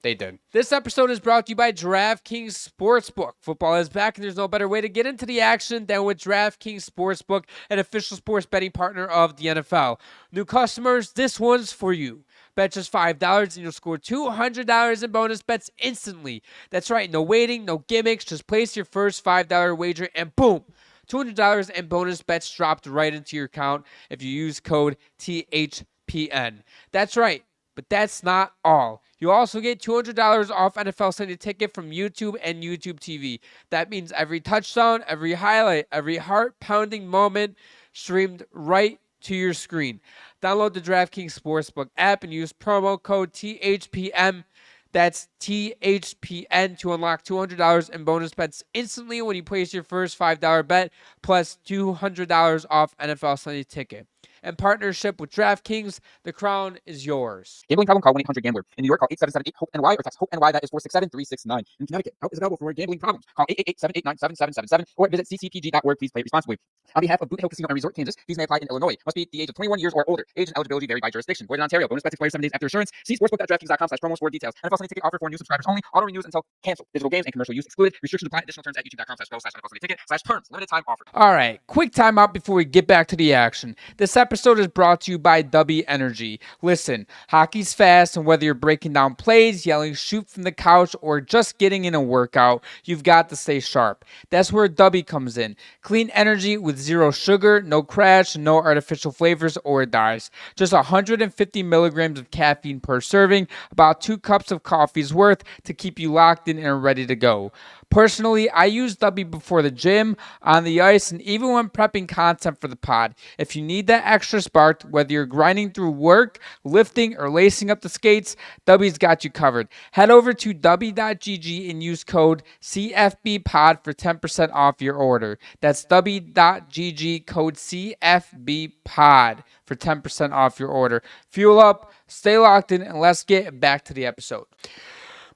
They did. This episode is brought to you by DraftKings Sportsbook. Football is back, and there's no better way to get into the action than with DraftKings Sportsbook, an official sports betting partner of the NFL. New customers, this one's for you. Bet just $5 and you'll score $200 in bonus bets instantly. That's right, no waiting, no gimmicks. Just place your first $5 wager and boom, $200 in bonus bets dropped right into your account if you use code THPN. That's right, but that's not all. You also get $200 off NFL Sunday Ticket from YouTube and YouTube TV. That means every touchdown, every highlight, every heart-pounding moment streamed right to your screen. Download the DraftKings Sportsbook app and use promo code THPN. That's THPN to unlock $200 in bonus bets instantly when you place your first $5 bet, plus $200 off NFL Sunday Ticket. In partnership with DraftKings, the crown is yours. Gambling problem? Call 1-800-GAMBLER. In New York, call 877-8-HOPE-NY or text HOPE-NY. That is 467-369. In Connecticut, help is available for gambling problems. Call 888-789-7777 or visit ccpg.org. Please play responsibly. On behalf of Boot Hill Casino and Resort, Kansas, fees may apply in Illinois. Must be the age of 21 years or older. Age and eligibility vary by jurisdiction. Void in Ontario. Bonus bets expire 7 days after assurance. See sportsbook.draftkings.com/promos for details. NFL Sunday Ticket offer for new subscribers only. Auto renews until canceled. Digital games and commercial use excluded. Restrictions apply. Additional terms at youtube.com/NFL Sunday Ticket/terms. Limited time offer. All right, quick timeout before we get back to the action. This episode is brought to you by W Energy. Listen, hockey's fast, and whether you're breaking down plays, yelling shoot from the couch, or just getting in a workout, you've got to stay sharp. That's where W comes in. Clean energy with zero sugar, no crash, no artificial flavors or dyes. Just 150 milligrams of caffeine per serving, about 2 cups of coffee's worth to keep you locked in and ready to go. Personally, I use W before the gym, on the ice, and even when prepping content for the pod. If you need that extra spark, whether you're grinding through work, lifting, or lacing up the skates, W's got you covered. Head over to W.GG and use code CFB Pod for 10% off your order. That's W.GG, code CFB Pod for 10% off your order. Fuel up, stay locked in, and let's get back to the episode.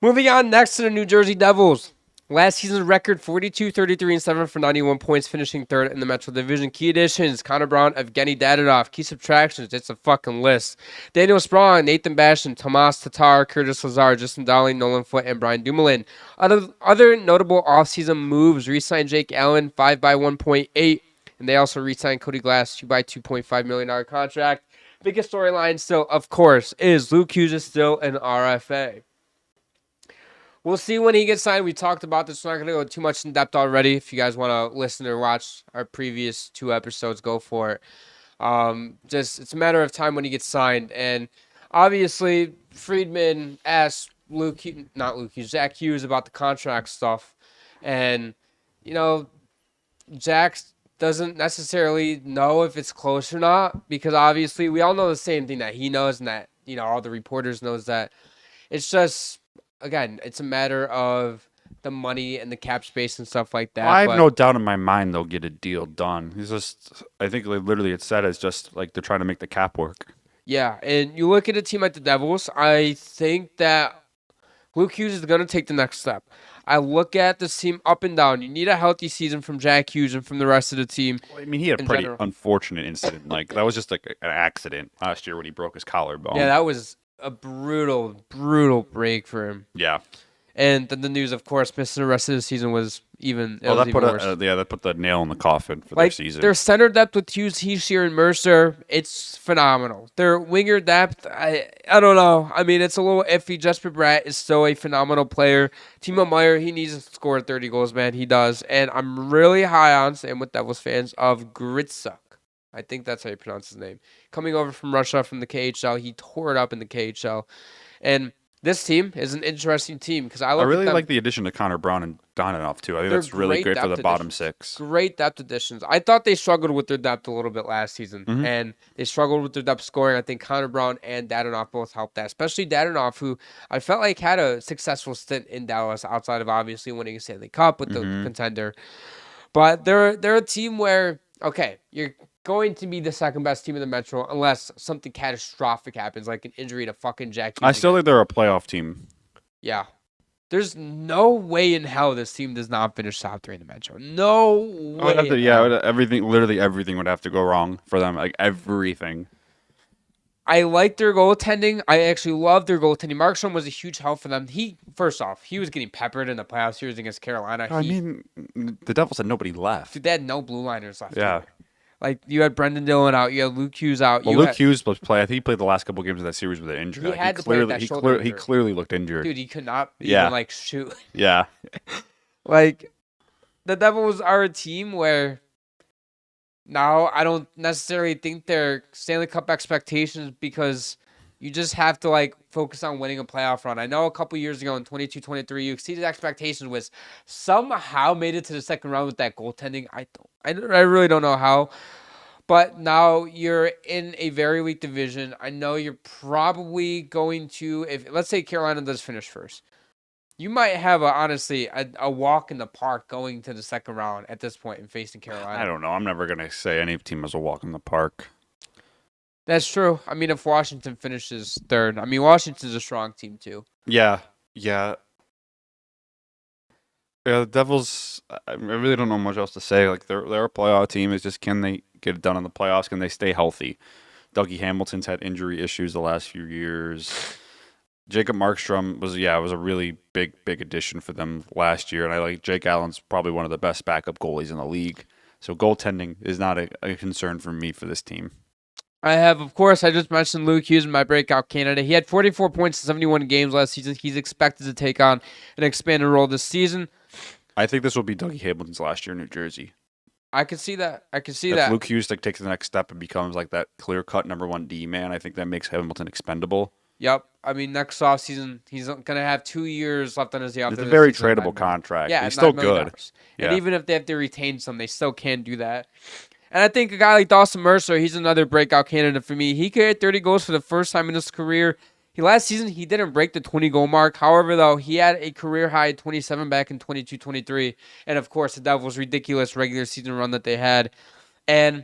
Moving on next to the New Jersey Devils. Last season's record, 42-33-7 for 91 points, finishing third in the Metro Division. Key additions, Connor Brown, Evgeny Dadonov. Key subtractions, it's a fucking list. Daniel Sprong, Nathan Bastion, Tomas Tatar, Curtis Lazar, Justin Dowling, Nolan Foote, and Brian Dumoulin. Other notable offseason moves, re-signed Jake Allen, 5 by 1.8, and they also re-signed Cody Glass, 2 by $2.5 million contract. Biggest storyline still, of course, is Luke Hughes is still an RFA. We'll see when he gets signed. We talked about this. We're not going to go too much in depth already. If you guys want to listen or watch our previous 2 episodes, go for it. It's a matter of time when he gets signed. And obviously, Friedman asked Zach Hughes about the contract stuff. And, Zach doesn't necessarily know if it's close or not, because obviously we all know the same thing that he knows and that, all the reporters knows that. It's just again, it's a matter of the money and the cap space and stuff like that. Well, I have no doubt in my mind they'll get a deal done. I think literally it's said as just like they're trying to make the cap work. Yeah, and you look at a team like the Devils, I think that Luke Hughes is going to take the next step. I look at this team up and down. You need a healthy season from Jack Hughes and from the rest of the team. Well, I mean, he had a pretty unfortunate incident. Like, that was just like an accident last year when he broke his collarbone. Yeah, that was a brutal, brutal break for him. Yeah. And then the news, of course, missing the rest of the season was even. Well, that put the nail in the coffin for their season. Their center depth with Hughes, Heishier, and Mercer, it's phenomenal. Their winger depth, I don't know. I mean, it's a little iffy. Jesper Bratt is still a phenomenal player. Timo Meier, he needs to score 30 goals, man. He does. And I'm really high on, same with Devils fans, of Gritsuk. I think that's how you pronounce his name. Coming over from Russia from the KHL, he tore it up in the KHL. And this team is an interesting team because I really like the addition of Connor Brown and Donanoff too. I think that's really great for the bottom six. Great depth additions. I thought they struggled with their depth a little bit last season, and they struggled with their depth scoring. I think Connor Brown and Dadonov both helped that, especially Dadonov, who I felt like had a successful stint in Dallas outside of obviously winning a Stanley Cup with the contender. But they're a team where, okay, you're going to be the second best team in the Metro unless something catastrophic happens, like an injury to fucking Jack Hughes. I still think they're a playoff team. Yeah. There's no way in hell this team does not finish top 3 in the Metro. No way. Literally everything would have to go wrong for them. Like, everything. I like their goaltending. I actually love their goaltending. Markstrom was a huge help for them. First off, he was getting peppered in the playoff series against Carolina. The Devils had nobody left. Dude, they had no blue liners left. Yeah. Either. Like, you had Brendan Dillon out. You had Luke Hughes out. Well, Luke Hughes was play. I think he played the last couple games of that series with an injury. He clearly looked injured. Dude, he could not even, shoot. Yeah. The Devils are a team where now I don't necessarily think they're Stanley Cup expectations because you just have to, focus on winning a playoff run. I know a couple years ago in 22-23, you exceeded expectations with somehow made it to the second round with that goaltending. I really don't know how. But now you're in a very weak division. I know you're probably going to, let's say Carolina does finish first. You might have, a walk in the park going to the second round at this point and facing Carolina. I don't know. I'm never going to say any team has a walk in the park. That's true. I mean, if Washington finishes third, Washington's a strong team too. Yeah. The Devils, I really don't know much else to say. They're a playoff team. It's just, can they get it done in the playoffs? Can they stay healthy? Dougie Hamilton's had injury issues the last few years. Jacob Markstrom was a really big addition for them last year. And I like Jake Allen's probably one of the best backup goalies in the league. So goaltending is not a concern for me for this team. I just mentioned Luke Hughes, my breakout candidate. He had 44 points in 71 games last season. He's expected to take on an expanded role this season. I think this will be Dougie Hamilton's last year in New Jersey. I could see that. If Luke Hughes takes the next step and becomes that clear-cut number 1 D man, I think that makes Hamilton expendable. Yep. Next offseason, he's going to have 2 years left on his deal. It's a very tradable contract. Yeah, he's still good. Yeah. And even if they have to retain some, they still can do that. And I think a guy like Dawson Mercer, he's another breakout candidate for me. He could hit 30 goals for the first time in his career. Last season, he didn't break the 20-goal mark. However, though, he had a career-high 27 back in 22-23. And, of course, the Devils' ridiculous regular season run that they had. And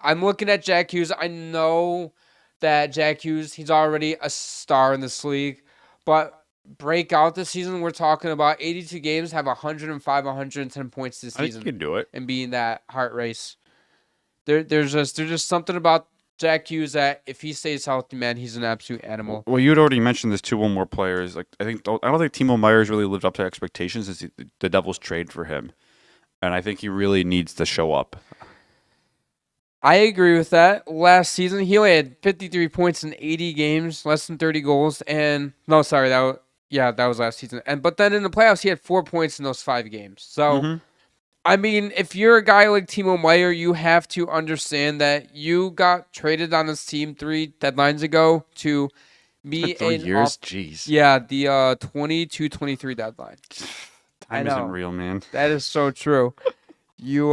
I'm looking at Jack Hughes. I know that Jack Hughes, he's already a star in this league. But breakout this season, we're talking about 82 games, have 105, 110 points this season. I think he can do it. And be in that heart race. There's just something about Jack Hughes that if he stays healthy, man, he's an absolute animal. Well, you'd already mentioned this 2 more players. I don't think Timo Meier's really lived up to expectations since the Devils trade for him, and I think he really needs to show up. I agree with that. Last season, he only had 53 points in 80 games, less than 30 goals, and that was last season. But then in the playoffs, he had 4 points in those 5 games. So. If you're a guy like Timo Meier, you have to understand that you got traded on this team 3 deadlines ago to be 3 years? Jeez. Yeah, the 22-23 deadline. Time isn't real, man. That is so true. You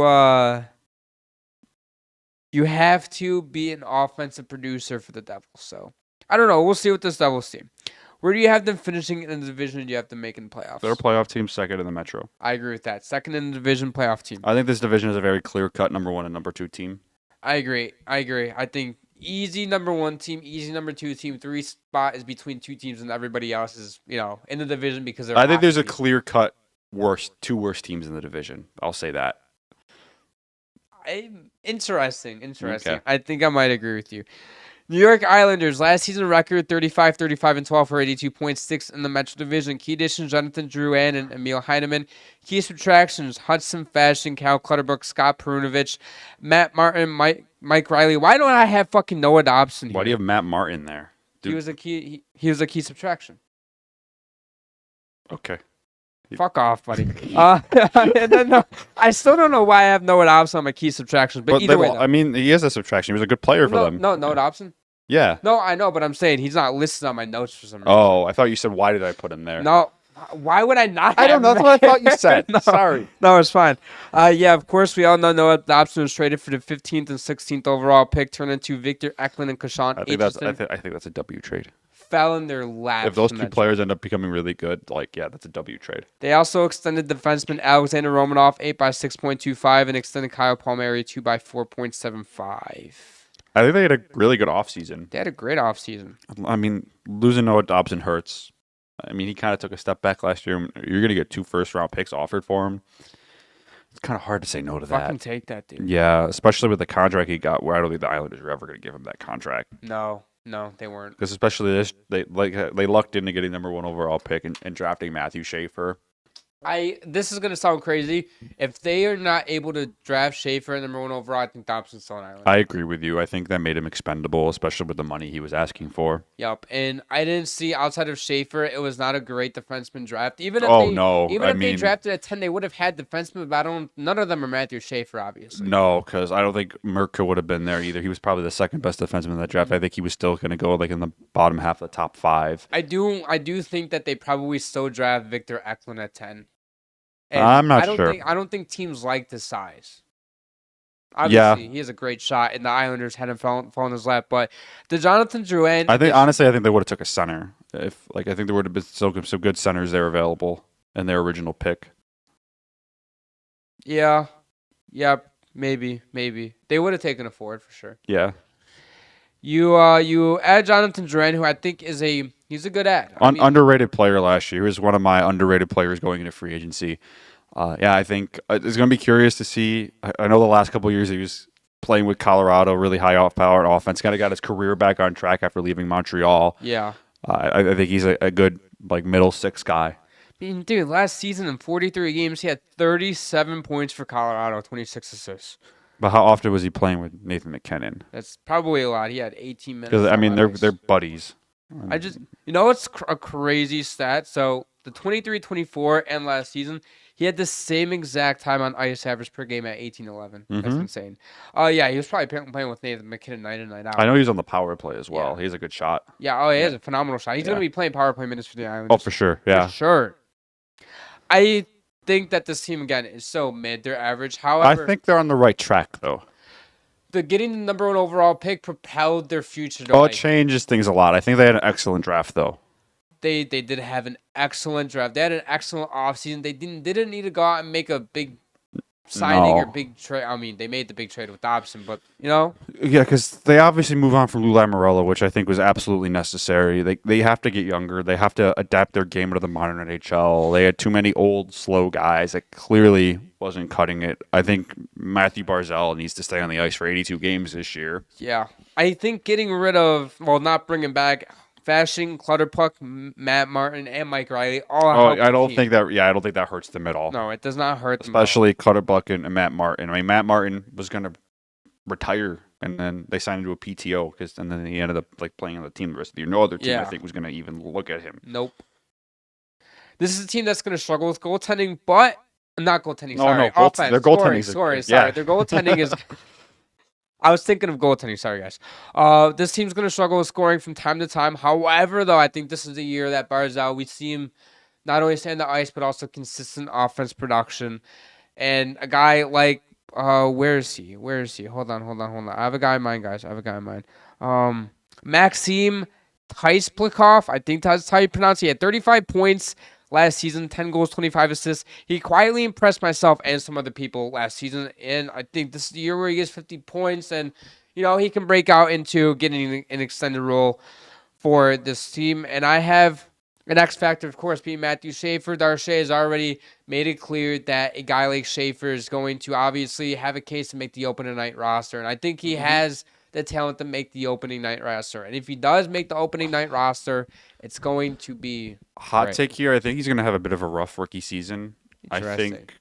have to be an offensive producer for the Devils. So, I don't know. We'll see with this Devils team. Where do you have them finishing in the division? Do you have them making playoffs? They're a playoff team, second in the Metro. I agree with that. Second in the division, playoff team. I think this division is a very clear-cut number 1 and number 2 team. I agree. I think easy number 1 team, easy number 2 team. 3 spot is between 2 teams, and everybody else is, in the division because they're. I think there's a clear-cut two worst teams in the division. I'll say that. Interesting. Okay. I think I might agree with you. New York Islanders, last season record 35, 35, and 12 for 82.6 in the Metro Division. Key additions, Jonathan Drouin and Emil Heineman. Key subtractions, Hudson Fashion, Cal Clutterbuck, Scott Perunovich, Matt Martin, Mike Riley. Why don't I have fucking Noah Dobson here? Why do you have Matt Martin there? Dude. He was a key subtraction. Okay. Fuck off, buddy. And then, no, I still don't know why I have Noah Dobson on my key subtractions, but either way. I mean, he is a subtraction. He was a good player for them. No, Noah Dobson? Yeah. No, I know, but I'm saying he's not listed on my notes for some reason. Oh, I thought you said, why did I put him there? No, why would I not? I don't know. That's what I thought you said. No, Sorry. No, it's fine. Yeah, of course, we all know Noah Dobson was traded for the 15th and 16th overall pick, turned into Victor Eklund and Kashawn Aitchison. I think that's a W trade. Fell in their lap. If those two players end up becoming really good, that's a W trade. They also extended defenseman Alexander Romanov 8 by 6.25 and extended Kyle Palmieri 2 by 4.75. I think they had a really good offseason. They had a great offseason. I mean, losing Noah Dobson hurts. I mean, he kind of took a step back last year. You're going to get 2 first-round picks offered for him. It's kind of hard to say no to that. Fucking take that, dude. Yeah, especially with the contract he got, where I don't think the Islanders are ever going to give him that contract. No, they weren't. Because especially this, they lucked into getting number 1 overall pick and drafting Matthew Schaefer. This is gonna sound crazy. If they are not able to draft Schaefer at number 1 overall, I think Dobson's still an Islander. I agree with you. I think that made him expendable, especially with the money he was asking for. Yep, and I didn't see outside of Schaefer, it was not a great defenseman draft. Even if they drafted at 10, they would have had defensemen, but none of them are Matthew Schaefer, obviously. No, because I don't think Merker would have been there either. He was probably the second best defenseman in that draft. I think he was still going to go in the bottom half of the top 5. I do think that they probably still draft Victor Eklund at 10. And I'm not sure. I don't think teams like the size. Obviously, he has a great shot, and the Islanders had him fall in his lap. But the Jonathan Drouin, I think they would have took a center. I think there would have been still some good centers there available in their original pick. Yeah, maybe they would have taken a forward for sure. Yeah. You add Jonathan Drouin, who I think he's a good ad. Underrated player last year. He was one of my underrated players going into free agency. I think it's going to be curious to see. I know the last couple of years he was playing with Colorado, really high off-powered offense. Kind of got his career back on track after leaving Montreal. Yeah. I think he's a good middle 6 guy. I mean, dude, last season in 43 games, he had 37 points for Colorado, 26 assists. But how often was he playing with Nathan McKinnon? That's probably a lot. He had 18 minutes. Because, I mean, they're buddies. It's a crazy stat. So the 23-24 and last season, he had the same exact time on ice average per game at 18-11. That's insane. He was probably playing with Nathan McKinnon night in, night out. I know he's on the power play as well. Yeah. He has a good shot. Yeah, he has a phenomenal shot. He's going to be playing power play minutes for the Islanders. Oh, for sure. Yeah. For sure. I think that this team, again, is so mid. They're average. However, I think they're on the right track, though. Getting the number 1 overall pick propelled their future. It changes things a lot. I think they had an excellent draft, though. They did have an excellent draft. They had an excellent offseason. They didn't need to go out and make a big signing or big trade. I mean, they made the big trade with Dobson, but, Yeah, because they obviously move on from Lou Lamoriello, which I think was absolutely necessary. They have to get younger. They have to adapt their game to the modern NHL. They had too many old, slow guys that clearly wasn't cutting it. I think Matthew Barzal needs to stay on the ice for 82 games this year. Yeah. I think getting rid of, not bringing back Fashion, Clutterpuck, Matt Martin, and Mike Riley I don't think that hurts them at all. No, it does not hurt them. Especially Clutterpuck and Matt Martin. I mean, Matt Martin was going to retire, and then they signed him to a PTO, and then he ended up playing on the team the rest of the year. No other team, I think, was going to even look at him. Nope. This is a team that's going to struggle with goaltending, but not goaltending. Offense. Their goaltending. Sorry. Their goaltending is. I was thinking of goaltending. Sorry, guys. This team's going to struggle with scoring from time to time. However, though, I think this is the year that Barzal, we see him not only stay on the ice, but also consistent offense production. And a guy like, where is he? Hold on. I have a guy in mind, guys. Maxime Tysplikoff. I think that's how you pronounce it. He had 35 points last season, 10 goals, 25 assists. He quietly impressed myself and some other people last season, and I think this is the year where he gets 50 points, and he can break out into getting an extended role for this team. And I have an X factor, of course, being Matthew Schaefer. Darche has already made it clear that a guy like Schaefer is going to obviously have a case to make the opening night roster, and I think he has the talent to make the opening night roster. And if he does make the opening night roster, it's going to be hot great. take here. I think he's going to have a bit of a rough rookie season. I think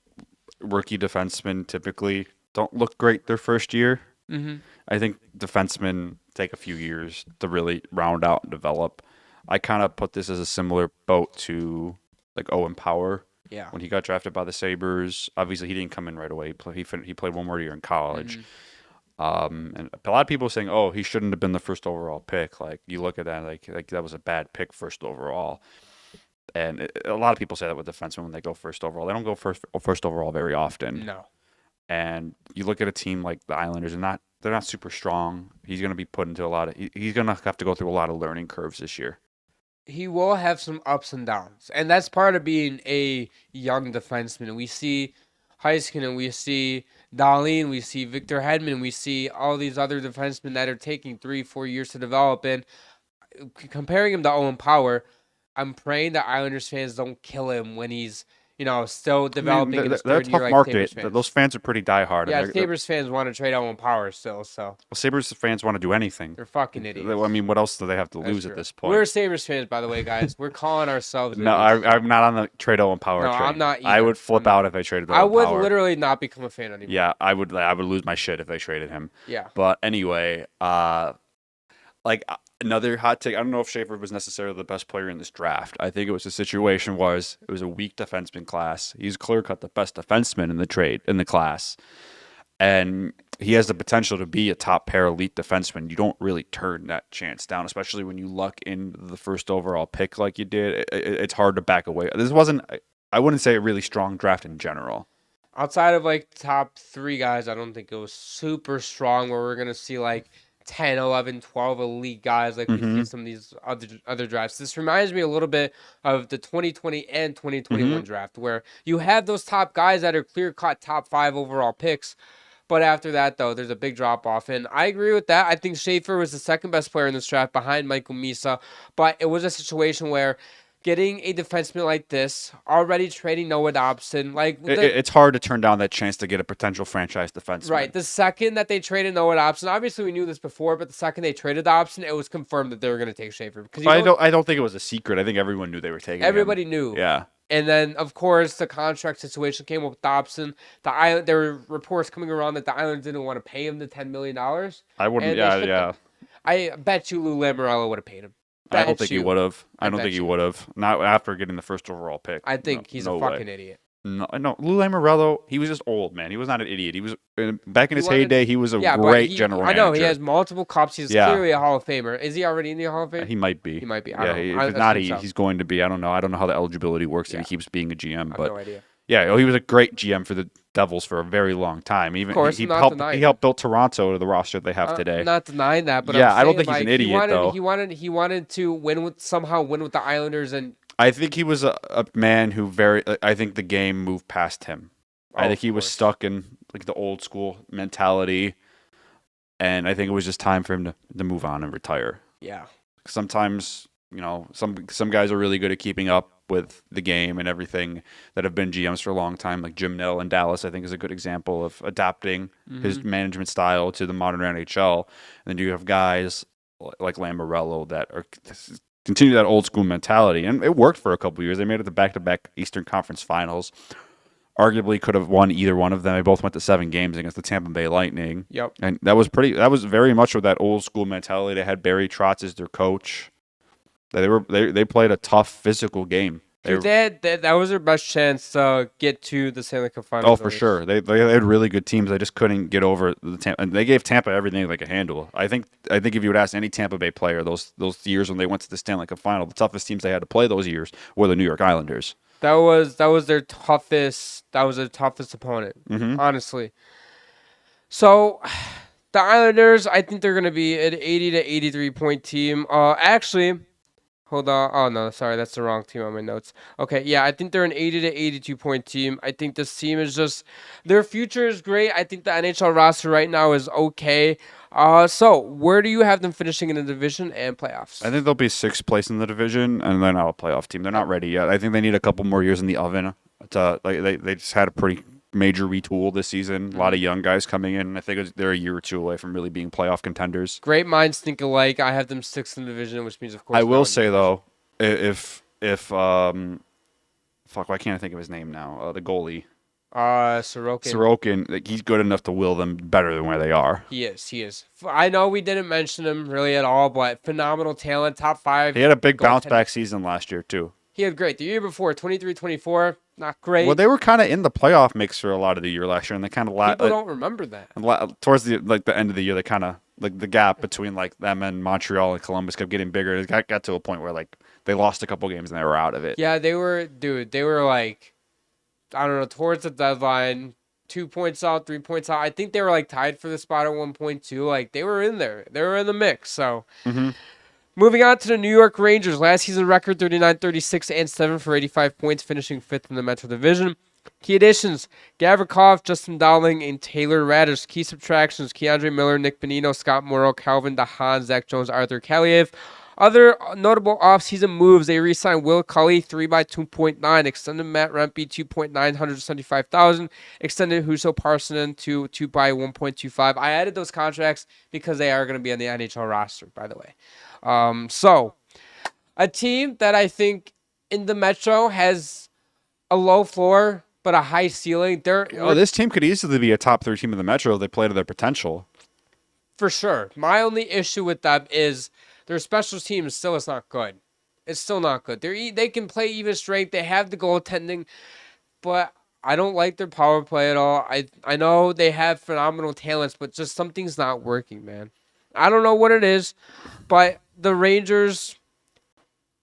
rookie defensemen typically don't look great their first year. Mm-hmm. I think defensemen take a few years to really round out and develop. I kind of put this as a similar boat to like Owen Power. Yeah. When he got drafted by the Sabres, obviously he didn't come in right away. He played one more year in college. And a lot of people are saying, "Oh, he shouldn't have been the first overall pick." Like you look at that, like that was a bad pick first overall. And a lot of people say that with defensemen when they go first overall. They don't go first overall very often. No. And you look at a team like the Islanders, and they're not super strong. He's going to be put into he's going to have to go through a lot of learning curves this year. He will have some ups and downs, and that's part of being a young defenseman. We see Heiskanen, we see Dahlin, we see Victor Hedman, we see all these other defensemen that are taking 3-4 years to develop. And comparing him to Owen Power, I'm praying that Islanders fans don't kill him when he's still developing in his third year. Like Sabres fans. Those fans are pretty diehard. Yeah, Sabres fans want to trade Owen Power still. So well, Sabres fans want to do anything. They're fucking idiots. I mean, what else do they have to lose at this point? We're Sabres fans, by the way, guys. We're calling ourselves. No, I'm not on the trade Owen Power train. I'm not either. I would flip out if I traded Owen Power. I would literally not become a fan anymore. Yeah, I would lose my shit if they traded him. Yeah. But anyway, another hot take. I don't know if Schaefer was necessarily the best player in this draft. I think it was a situation it was a weak defenseman class. He's clear-cut the best defenseman in the class. And he has the potential to be a top pair elite defenseman. You don't really turn that chance down, especially when you luck in the first overall pick like you did. It's hard to back away. This wasn't, I wouldn't say a really strong draft in general. Outside of top 3 guys, I don't think it was super strong where we're going to see 10, 11, 12 elite guys like we see in some of these other drafts. This reminds me a little bit of the 2020 and 2021 draft where you have those top guys that are clear-cut top 5 overall picks. But after that, though, there's a big drop-off. And I agree with that. I think Schaefer was the second best player in this draft behind Michael Misa. But it was a situation where getting a defenseman like this, already trading Noah Dobson, it's hard to turn down that chance to get a potential franchise defenseman. Right. The second that they traded Noah Dobson, obviously we knew this before, but the second they traded Dobson, it was confirmed that they were going to take Schaefer. I don't think it was a secret. I think everyone knew they were taking him. Everybody knew. Yeah. And then, of course, the contract situation came up with Dobson. There were reports coming around that the Islanders didn't want to pay him the $10 million. I wouldn't. Yeah. I bet you Lou Lamoriello would have paid him. I don't think he would have. I don't think he would have. Not after getting the first overall pick. I think he's a fucking idiot. No. Lou Lamoriello, he was just old, man. He was not an idiot. He was back in his heyday. He was a great general manager. I know he has multiple cups. He's clearly a Hall of Famer. Is he already in the Hall of Fame? He might be. He might be. If not, he's going to be. I don't know. I don't know how the eligibility works if he keeps being a GM. I have no idea. Yeah, he was a great GM for the Devils for a very long time. Even of course, he helped build Toronto to the roster they have today. Not denying that, but I don't think he's an idiot though. He wanted to somehow win with the Islanders, and I think he was a man who I think the game moved past him. I think he was stuck in the old school mentality, and I think it was just time for him to move on and retire. Yeah. Sometimes some guys are really good at keeping up with the game and everything that have been GMs for a long time, like Jim Nill in Dallas, I think is a good example of adapting his management style to the modern NHL. And then you have guys like Lamoriello that are continue that old school mentality, and it worked for a couple of years. They made it to back-to-back Eastern Conference Finals. Arguably could have won either one of them. They both went to 7 games against the Tampa Bay Lightning. Yep. And that was very much with that old school mentality. They had Barry Trotz as their coach. They played a tough physical game. That was their best chance to get to the Stanley Cup Finals. Oh, for sure. They had really good teams. They just couldn't get over the Tampa. And they gave Tampa everything they could handle. I think if you would ask any Tampa Bay player those years when they went to the Stanley Cup Final, the toughest teams they had to play those years were the New York Islanders. That was their toughest. That was their toughest opponent, honestly. So The Islanders, I think they're going to be an 80 to 83 point team. Actually, hold on. Oh, no, sorry. That's the wrong team on my notes. Okay, yeah, I think they're an 80 to 82 point team. I think this team is just, their future is great. I think the NHL roster right now is okay. So where do you have them finishing in the division and playoffs? I think they'll be 6th place in the division, and they're not a playoff team. They're not ready yet. I think they need a couple more years in the oven. They just had a pretty major retool this season. A lot of young guys coming in. I think they're a year or two away from really being playoff contenders. Great minds think alike. I have them 6th in the division, which means, of course, I will say though, if fuck, why can't I think of his name now? The goalie. Sorokin. Like, he's good enough to will them better than where they are. He is. I know we didn't mention him really at all, but phenomenal talent, top 5. He had a big bounce back season last year too. He had great. The year before, 23-24, not great. Well, they were kind of in the playoff mix for a lot of the year last year, and they kind of people don't remember that. Towards the end of the year, they kind of like the gap between like them and Montreal and Columbus kept getting bigger. It got to a point where like they lost a couple games and they were out of it. Yeah, they were like, I don't know, towards the deadline, 2 points out, 3 points out. I think they were like tied for the spot at one point too. Like they were in there. They were in the mix. So moving on to the New York Rangers. Last season record 39-36-7 for 85 points, finishing 5th in the Metro Division. Key additions: Gavrikov, Justin Dowling, and Taylor Radish. Key subtractions: Keandre Miller, Nick Bonino, Scott Morrow, Calvin DeHaan, Zach Jones, Arthur Kaliev. Other notable offseason moves: they re-signed Will Cully, 3x2.9, extended Matt Rempe, 2.9, $175,000, extended Huso Parsonen to 2x1.25. I added those contracts because they are going to be on the NHL roster, by the way. So a team that I think in the Metro has a low floor but a high ceiling. This team could easily be a top 3 team in the Metro if they play to their potential. For sure. My only issue with them is their special team still is not good. It's still not good. They can play even strength. They have the goaltending, but I don't like their power play at all. I know they have phenomenal talents, but just something's not working, man. I don't know what it is, but the Rangers,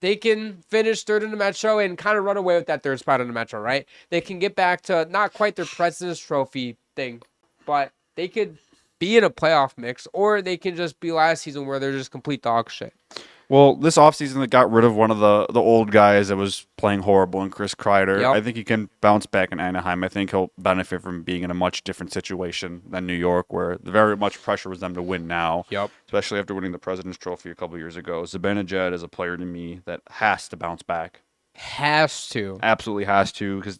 they can finish 3rd in the Metro and kind of run away with that 3rd spot in the Metro, right? They can get back to not quite their President's Trophy thing, but they could be in a playoff mix, or they can just be last season where they're just complete dog shit. Well, this offseason they got rid of one of the old guys that was playing horrible in Chris Kreider. Yep. I think he can bounce back in Anaheim. I think he'll benefit from being in a much different situation than New York, where very much pressure was them to win now. Yep. Especially after winning the President's Trophy a couple years ago. Zibanejad is a player to me that has to bounce back. Has to. Absolutely has to, because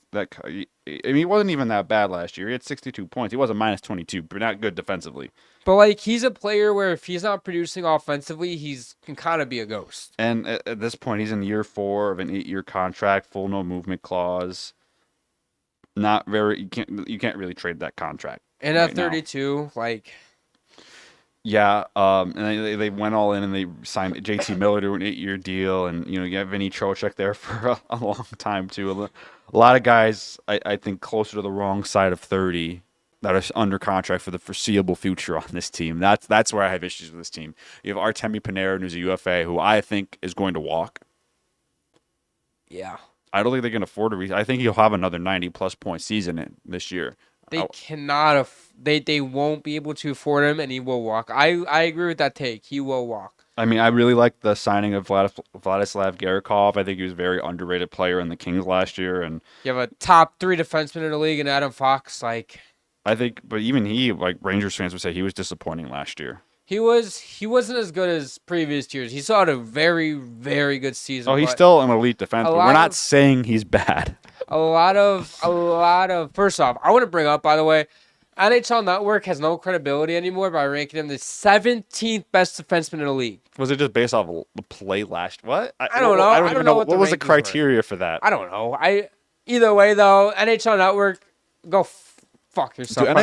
he wasn't even that bad last year. He had 62 points. He was a minus 22, but not good defensively. But like he's a player where if he's not producing offensively, he's can kind of be a ghost. And at this point, he's in year 4 of an 8-year contract, full no movement clause. Not very. You can't really trade that contract. And at 32, like. Yeah, and they went all in and they signed JT Miller to an 8-year deal, and you have Vinny Trocheck there for a long time too. A lot of guys, I think, closer to the wrong side of 30 that are under contract for the foreseeable future on this team. That's where I have issues with this team. You have Artemi Panarin, who's a UFA, who I think is going to walk. Yeah, I don't think they can afford to. I think he'll have another 90-plus point season this year. They cannot. They won't be able to afford him, and he will walk. I agree with that take. He will walk. I mean, I really like the signing of Vladislav Gavrikov. I think he was a very underrated player in the Kings last year, and you have a top 3 defenseman in the league, and Adam Fox. Like, I think, but even he, like Rangers fans would say, he was disappointing last year. He wasn't as good as previous years. He still had a very, very good season. Oh, he's still an elite defenseman. We're not saying he's bad. A lot of. First off, I want to bring up, by the way, NHL Network has no credibility anymore by ranking him the 17th best defenseman in the league. Was it just based off of play last? What? I don't know. I don't even know what was the criteria for that. I don't know. Either way though, NHL Network, go fuck yourself. Dude,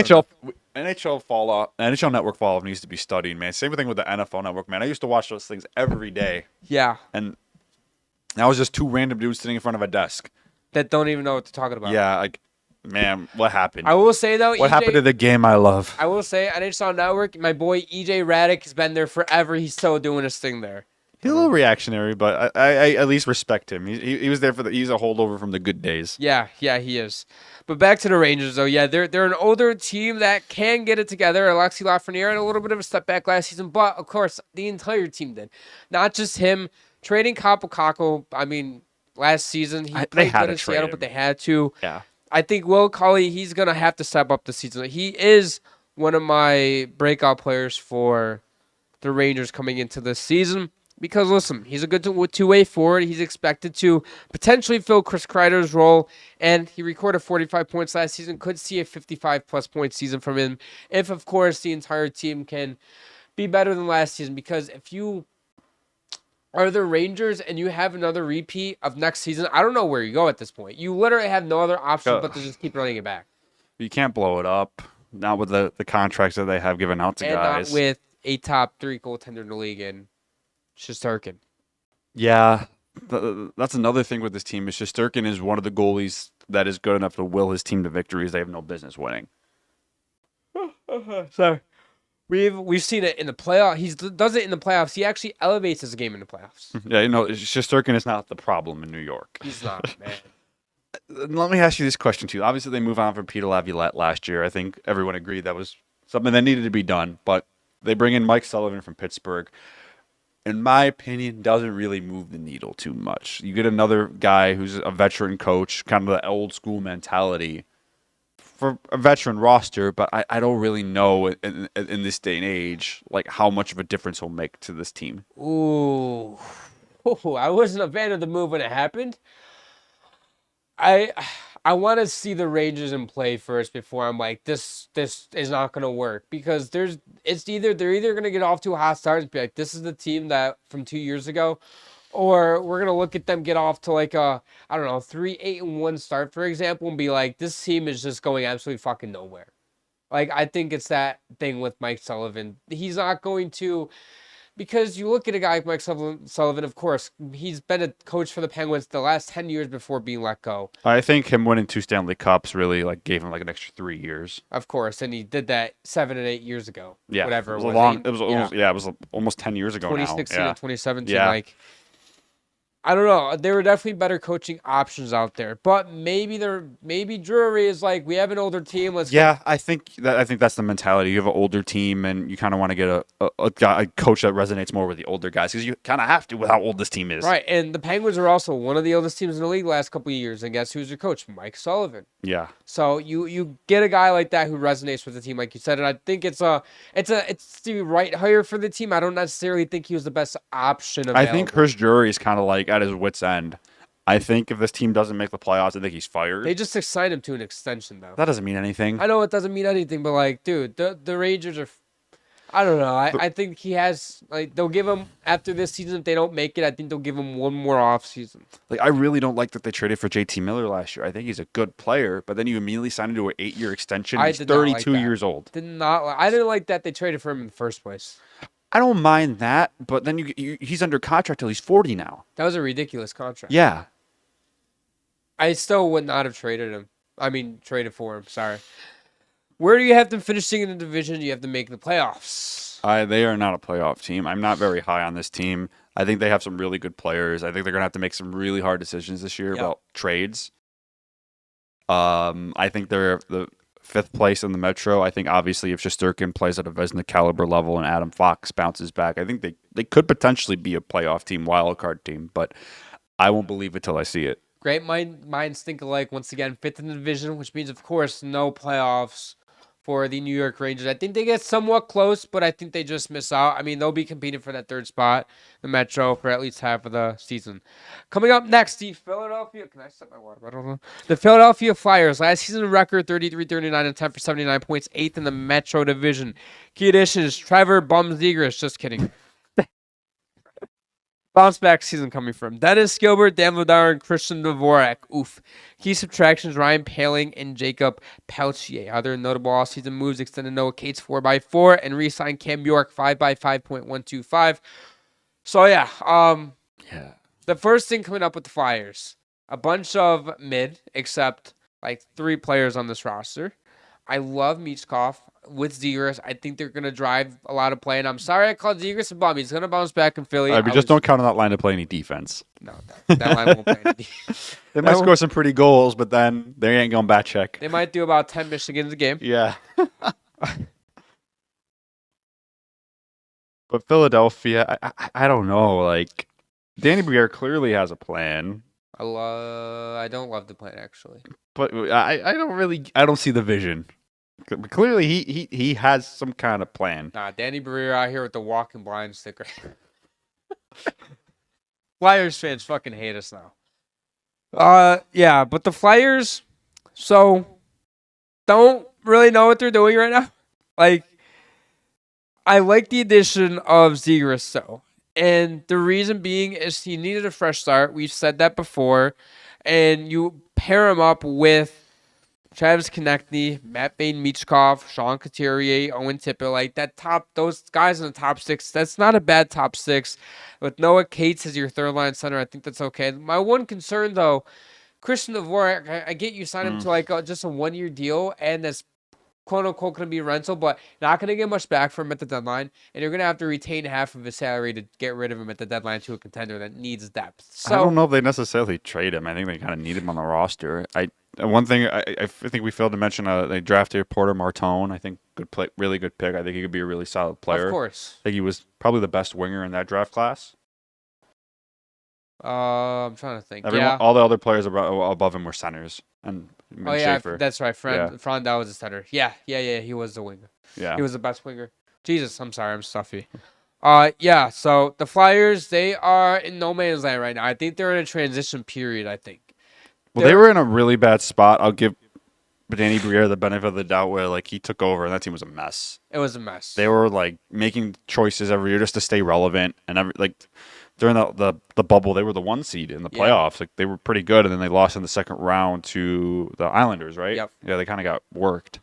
NHL Network fall off needs to be studied, man. Same thing with the NFL Network, man. I used to watch those things every day. Yeah. And that was just 2 random dudes sitting in front of a desk that don't even know what they're talking about. Yeah, like, man, what happened? I will say though, what happened to the game I love? I will say NHL Network, my boy EJ Radick has been there forever. He's still doing his thing there. He's a little reactionary, but I at least respect him. He was there he's a holdover from the good days. Yeah, he is. But back to the Rangers, though. Yeah, they're an older team that can get it together. Alexi Lafreniere had a little bit of a step back last season, but of course the entire team did. Not just him. Trading Kaapo Kakko, I mean, last season he played good in Seattle, but they had to. Yeah. I think Will Culley, he's gonna have to step up this season. He is one of my breakout players for the Rangers coming into this season. Because, listen, he's a good two-way forward. He's expected to potentially fill Chris Kreider's role, and he recorded 45 points last season. Could see a 55-plus point season from him if, of course, the entire team can be better than last season. Because if you are the Rangers and you have another repeat of next season, I don't know where you go at this point. You literally have no other option but to just keep running it back. You can't blow it up. Not with the contracts that they have given out to guys. And not with a top 3 goaltender in the league and Shesterkin. Yeah, that's another thing with this team. Is Shesterkin is one of the goalies that is good enough to will his team to victories they have no business winning. Sorry. We've seen it in the playoffs. He does it in the playoffs. He actually elevates his game in the playoffs. Yeah, Shesterkin is not the problem in New York. He's not, man. Let me ask you this question too. Obviously, they move on from Peter Laviolette last year. I think everyone agreed that was something that needed to be done. But they bring in Mike Sullivan from Pittsburgh. In my opinion, doesn't really move the needle too much. You get another guy who's a veteran coach, kind of the old school mentality for a veteran roster, but I don't really know in this day and age like how much of a difference he'll make to this team. Ooh, I wasn't a fan of the move when it happened. I want to see the Rangers in play first before I'm like, this is not going to work. Because they're either going to get off to a hot start and be like, this is the team that from 2 years ago, or we're going to look at them get off to like a, 3-8-1 start, for example, and be like, this team is just going absolutely fucking nowhere. Like, I think it's that thing with Mike Sullivan. He's not going to... Because you look at a guy like Mike Sullivan, of course, he's been a coach for the Penguins the last 10 years before being let go. I think him winning 2 Stanley Cups really gave him an extra 3 years. Of course, and he did that 7 and 8 years ago. Yeah, whatever it was almost 10 years ago 2016 now. and 2017. Yeah. I don't know. There were definitely better coaching options out there, but maybe Drury is like, we have an older team. I think that's the mentality. You have an older team, and you kind of want to get a coach that resonates more with the older guys because you kind of have to with how old this team is. Right, and the Penguins are also one of the oldest teams in the league the last couple of years, and guess who's their coach? Mike Sullivan. Yeah. So you get a guy like that who resonates with the team, like you said, and I think it's the right hire for the team. I don't necessarily think he was the best option available. I think Chris Drury is kind of at his wit's end. I think if this team doesn't make the playoffs, I think he's fired. They just signed him to an extension, though. That doesn't mean anything. I know it doesn't mean anything, but dude, the Rangers are. I don't know. I think he has they'll give him after this season if they don't make it. I think they'll give him one more off season. I really don't like that they traded for JT Miller last year. I think he's a good player, but then you immediately signed him to an 8-year extension. He's 32 years old. I didn't like that they traded for him in the first place. I don't mind that, but then he's under contract till he's 40 now. That was a ridiculous contract. Yeah. I still would not have traded him. Traded for him. Sorry. Where do you have them finishing in the division? You have to make the playoffs. They are not a playoff team. I'm not very high on this team. I think they have some really good players. I think they're going to have to make some really hard decisions this year about trades. I think they're the 5th place in the Metro. I think obviously if Shesterkin plays at a Vezina caliber level and Adam Fox bounces back, I think they could potentially be a playoff team, wild card team, but I won't believe it till I see it. Great minds think alike. Once again, 5th in the division, which means, of course, no playoffs for the New York Rangers. I think they get somewhat close, but I think they just miss out. They'll be competing for that 3rd spot, the Metro, for at least half of the season. Coming up next, the Philadelphia... Can I set my water bottle on? The Philadelphia Flyers. Last season record, 33-39 and 10 for 79 points, 8th in the Metro Division. Key additions, Trevor Bumzegris. Just kidding. Bounce back season coming from Dennis Gilbert, Dan Vladar, and Christian Dvorak. Oof. Key subtractions, Ryan Paling and Jacob Peltier. Other notable all-season moves, extended Noah Cates 4x4 and re-signed Cam York 5x5.125. So, the first thing coming up with the Flyers, a bunch of mid, except 3 players on this roster. I love Michkov with Zegras. I think they're going to drive a lot of play. And I'm sorry I called Zegras a bum. He's going to bounce back in Philly. But just don't count on that line to play any defense. No, that line won't play any defense. They might score some pretty goals, but then they ain't going back check. They might do about 10 Michigans a game. Yeah. But Philadelphia, I don't know. Like, Danny Briere clearly has a plan. I don't love the plan, actually. But I don't see the vision. Clearly, he has some kind of plan. Nah, Danny Briere out here with the walking blind sticker. Flyers fans fucking hate us now. Yeah, but the Flyers, so don't really know what they're doing right now. Like, I like the addition of Zegras, though. And the reason being is he needed a fresh start. We've said that before. And you pair him up with Travis Konechny, Matt Michkov, Sean Couturier, Owen Tippett. Like those guys in the top six, that's not a bad top six. With Noah Cates as your third line center, I think that's okay. My one concern, though, Christian Dvorak, I get you signed him to like just a 1-year deal, and that's quote-unquote going to be rental, but not going to get much back from him at the deadline, and you're going to have to retain half of his salary to get rid of him at the deadline to a contender that needs depth. So, I don't know if they necessarily trade him. I think they kind of need him on the roster. One thing I think we failed to mention, they drafted Porter Martone. I think really good pick. I think he could be a really solid player. Of course. I think he was probably the best winger in that draft class. I'm trying to think. All the other players above him were centers. And Schaefer. That's right. Frondell was a center. Yeah. He was the winger. Yeah. He was the best winger. Jesus, I'm sorry. I'm stuffy. Yeah, so the Flyers, they are in no man's land right now. I think they're in a transition period, I think. Well, they were in a really bad spot. I'll give Danny Briere the benefit of the doubt where like he took over and that team was a mess. It was a mess. They were like making choices every year just to stay relevant, and during the bubble, they were the 1 seed in the playoffs. Yeah. Like they were pretty good, and then they lost in the second round to the Islanders, right? Yep. Yeah, they kind of got worked.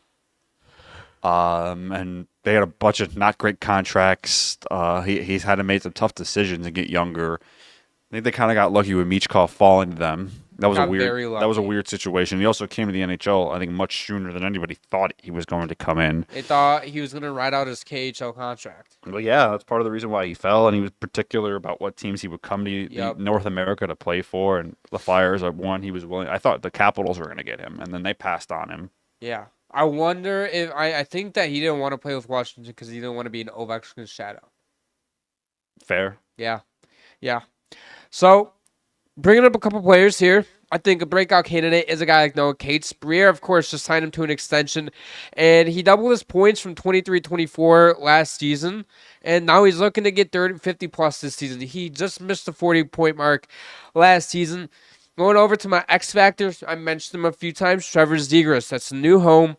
And they had a bunch of not great contracts. He's had to make some tough decisions and get younger. I think they kind of got lucky with Michkov falling to them. That was a weird situation. He also came to the NHL, I think, much sooner than anybody thought he was going to come in. They thought he was going to ride out his KHL contract. Well, yeah, that's part of the reason why he fell, and he was particular about what teams he would come to North America to play for, and the Flyers are one he was willing. I thought the Capitals were going to get him, and then they passed on him. Yeah. I wonder if I think that he didn't want to play with Washington because he didn't want to be in Ovechkin's shadow. Fair. Yeah. So, bringing up a couple players here. I think a breakout candidate is a guy like Noah Cates. Briere, of course, just signed him to an extension, and he doubled his points from 23-24 last season, and now he's looking to get 50-plus this season. He just missed the 40-point mark last season. Going over to my X Factors, I mentioned him a few times, Trevor Zegras. That's a new home,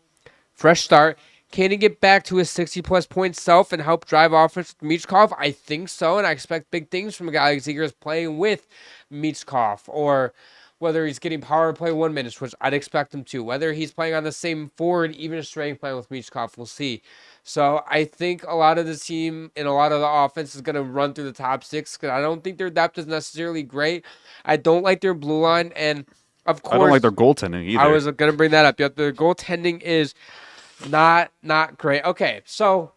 fresh start. Can he get back to his 60-plus point self and help drive offense with Michkov? I think so, and I expect big things from a guy like Zegras playing with Michkov, or whether he's getting power play 1 minute, which I'd expect him to. Whether he's playing on the same forward, even a strength plan with Michkov, we'll see. So I think a lot of the team and a lot of the offense is going to run through the top six, because I don't think their depth is necessarily great. I don't like their blue line, and of course, I don't like their goaltending either. I was going to bring that up. Their goaltending is not great. Okay, so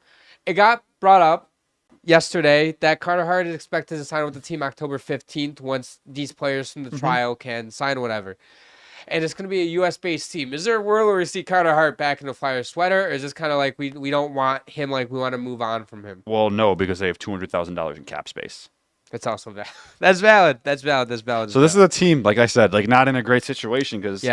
it got brought up yesterday that Carter Hart is expected to sign with the team October 15th once these players from the trial can sign whatever. And it's going to be a U.S.-based team. Is there a world where we see Carter Hart back in the Flyers sweater, or is this kind of like we don't want him, like we want to move on from him? Well, no, because they have $200,000 in cap space. That's also valid. That's valid. So this is a team, like I said, like not in a great situation because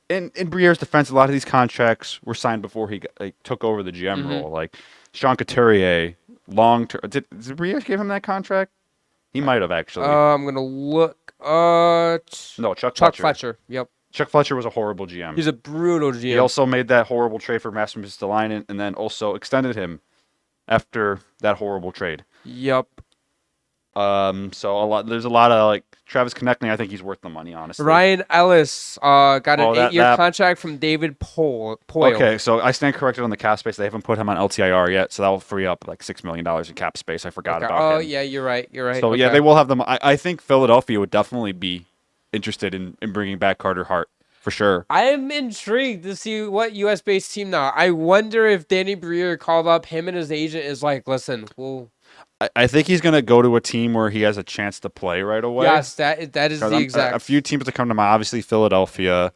in Briere's defense, a lot of these contracts were signed before he took over the GM role. Like Sean Couturier, long-term. Did Briere give him that contract? He might have, actually. I'm going to look. No, Chuck Fletcher. Yep. Chuck Fletcher was a horrible GM. He's a brutal GM. He also made that horrible trade for Rasmus Stalainen and then also extended after that horrible trade. Yep. So there's a lot of like Travis Konechny. I think he's worth the money, honestly. Ryan Ellis got an 8-year contract from David Poyle. Okay, so I stand corrected on the cap space. They haven't put him on LTIR yet, so that will free up like $6 million in cap space. I forgot about him. Oh yeah, you're right. So yeah, they will have them. I think Philadelphia would definitely be interested in bringing back Carter Hart. for sure. I am intrigued to see what U.S.-based team now. I wonder if Danny Briere called up him and his agent is like, listen, we'll. I think he's going to go to a team where he has a chance to play right away. Yes, that is the exact. A few teams that come to mind, obviously Philadelphia,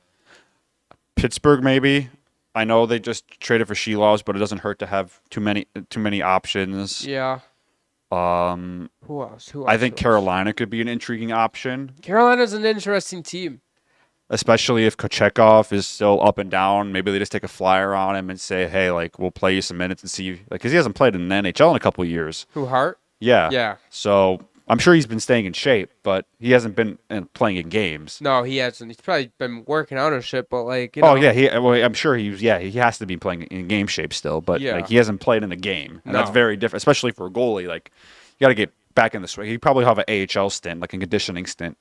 Pittsburgh maybe. I know they just traded for Shelovs, but it doesn't hurt to have too many options. Yeah. Who else? I think Carolina could be an intriguing option. Carolina's an interesting team. Especially if Kochekov is still up and down. Maybe they just take a flyer on him and say, hey, like, we'll play you some minutes and see. Because he hasn't played in the NHL in a couple of years. Who, Hart? Yeah. Yeah. So I'm sure he's been staying in shape, but he hasn't been playing in games. No, he hasn't. He's probably been working out of shit, but like, you know. Oh, yeah. I'm sure he has to be playing in game shape still, but like he hasn't played in a game. And that's very different, especially for a goalie. Like, you got to get back in the swing. He'd probably have an AHL stint, like a conditioning stint.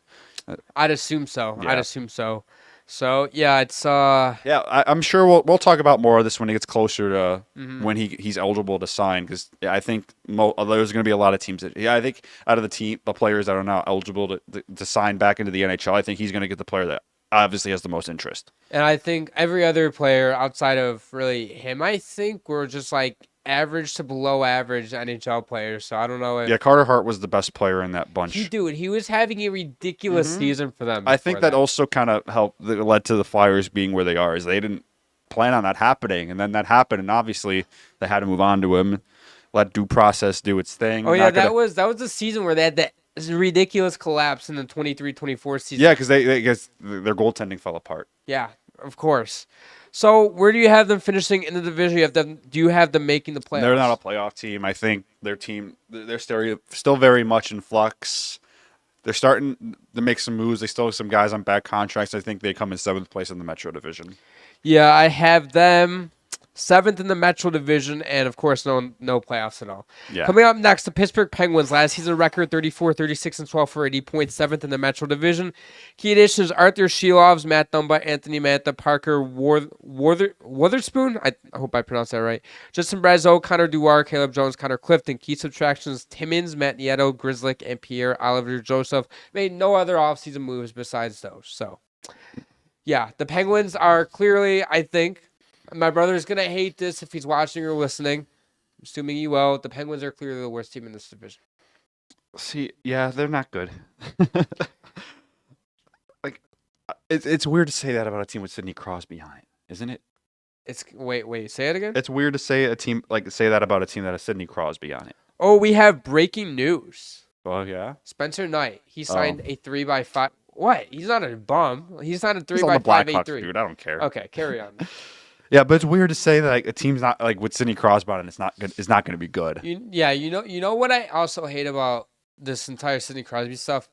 I'd assume so. Yeah. I'd assume so. So yeah, it's I'm sure we'll talk about more of this when it gets closer to when he's eligible to sign, because I think there's going to be a lot of teams that I think out of the players that are now eligible to sign back into the NHL, I think he's going to get the player that obviously has the most interest. And I think every other player outside of really him, I think we're just like average to below average NHL players. So I don't know if Carter Hart was the best player in that bunch. He was having a ridiculous season for them. I think that also kind of led to the Flyers being where they are, is they didn't plan on that happening, and then that happened, and obviously they had to move on to him, let due process do its thing. Oh yeah, that was the season where they had that ridiculous collapse in the 23-24 season. Yeah, because their goaltending fell apart. Yeah, of course. So where do you have them finishing in the division? Do you have them making the playoffs? They're not a playoff team. I think they're still very much in flux. They're starting to make some moves. They still have some guys on bad contracts. I think they come in 7th place in the Metro Division. Yeah, I have them 7th in the Metro Division, and of course, no playoffs at all. Yeah. Coming up next, the Pittsburgh Penguins. Last season record 34, 36, and 12 for 80 points, 7th in the Metro Division. Key additions: Arthur Shelovs, Matt Dumba, Anthony Mantha, Parker Wotherspoon. I hope I pronounced that right. Justin Brazeau, Connor Duar, Caleb Jones, Connor Clifton. Key subtractions: Timmins, Matt Nieto, Grizzlick, and Pierre Oliver Joseph. Made no other offseason moves besides those. So, yeah, the Penguins are clearly, I think. My brother's going to hate this if he's watching or listening. I'm assuming he will. The Penguins are clearly the worst team in this division. See, yeah, they're not good. Like, it's weird to say that about a team with Sidney Crosby on it, isn't it? Wait, say it again? It's weird to say say that about a team that has Sidney Crosby on it. Oh, we have breaking news. Oh, yeah? Spencer Knight. He signed a 3x5. What? He's not a bum. He signed a 3x5 8-3. Dude, I don't care. Okay, carry on. Yeah, but it's weird to say that like, a team's not like with Sidney Crosby on it, it's not good. It's not going to be good. You know what I also hate about this entire Sidney Crosby stuff.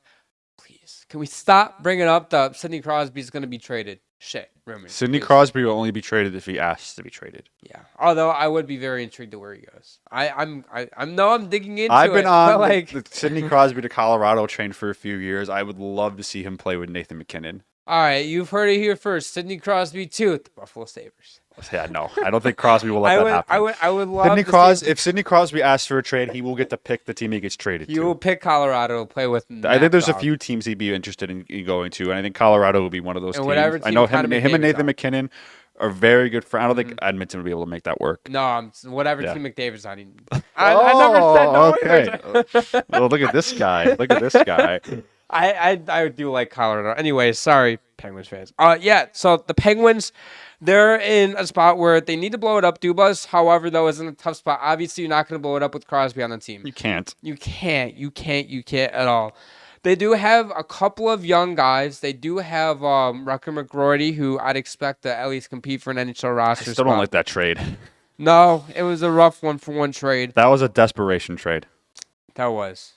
Please, can we stop bringing up the Sidney Crosby's going to be traded? Shit, rumors. Sidney Crosby will only be traded if he asks to be traded. Yeah, although I would be very intrigued to where he goes. I'm digging into it. I've been on the Sidney Crosby to Colorado train for a few years. I would love to see him play with Nathan McKinnon. All right, you've heard it here first. Sidney Crosby too, the Buffalo Sabres. Yeah, no, I don't think Crosby will let that happen. I would love if Sidney Crosby asks for a trade, he will get to pick the team he gets traded to. He will pick Colorado to play with. I think there's a few teams he'd be interested in going to, and I think Colorado will be one of those teams. I know him and Nathan McKinnon are very good friends. I don't think Edmonton will be able to make that work. No, whatever team McDavid's on. I never said no. Okay. Well, look at this guy. I do like Colorado. Anyway, sorry, Penguins fans. So the Penguins, they're in a spot where they need to blow it up. Dubas, however, though, is in a tough spot. Obviously, you're not going to blow it up with Crosby on the team. You can't. You can't at all. They do have a couple of young guys. They do have Rucker McGroarty, who I'd expect to at least compete for an NHL roster I still don't like that trade. No, it was a rough 1-for-1 trade. That was a desperation trade. That was.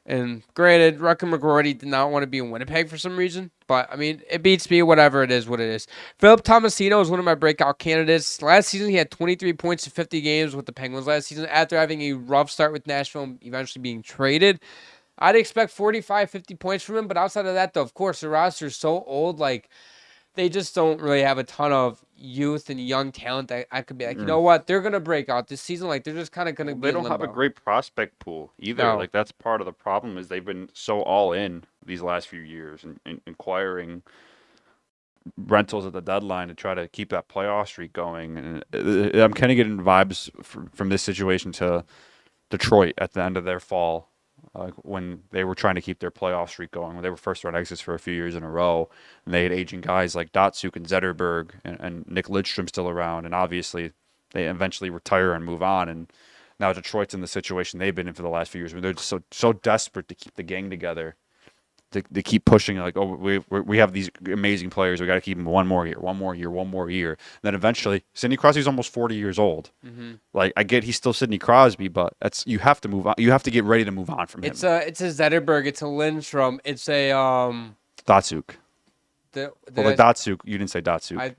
And granted, Rucker McGroarty did not want to be in Winnipeg for some reason. But, I mean, it beats me. Whatever it is, what it is. Philip Tomasino is one of my breakout candidates. Last season, he had 23 points in 50 games with the Penguins last season after having a rough start with Nashville and eventually being traded. I'd expect 45, 50 points from him. But outside of that, though, of course, the roster is so old. Like, they just don't really have a ton of youth and young talent that I could be like, you know what? They're going to break out this season. Like, they're just kind of going to be They don't have a great prospect pool either. No. Like, that's part of the problem is they've been so all in these last few years and acquiring rentals at the deadline to try to keep that playoff streak going. And I'm kind of getting vibes from this situation to Detroit at the end of their fall, when they were trying to keep their playoff streak going, when they were first-round exits for a few years in a row, and they had aging guys like Datsuk and Zetterberg and Nick Lidstrom still around, and obviously they eventually retire and move on. And now Detroit's in the situation they've been in for the last few years, where they're just so desperate to keep the gang together. They keep pushing like, oh, we have these amazing players. We got to keep them one more year. And then eventually, Sidney Crosby's almost 40 years old. Mm-hmm. Like, I get he's still Sidney Crosby, but you have to move on. You have to get ready to move on from him. It's a Zetterberg. It's a Lindstrom. It's a Datsuk. Datsuk. You didn't say Datsuk.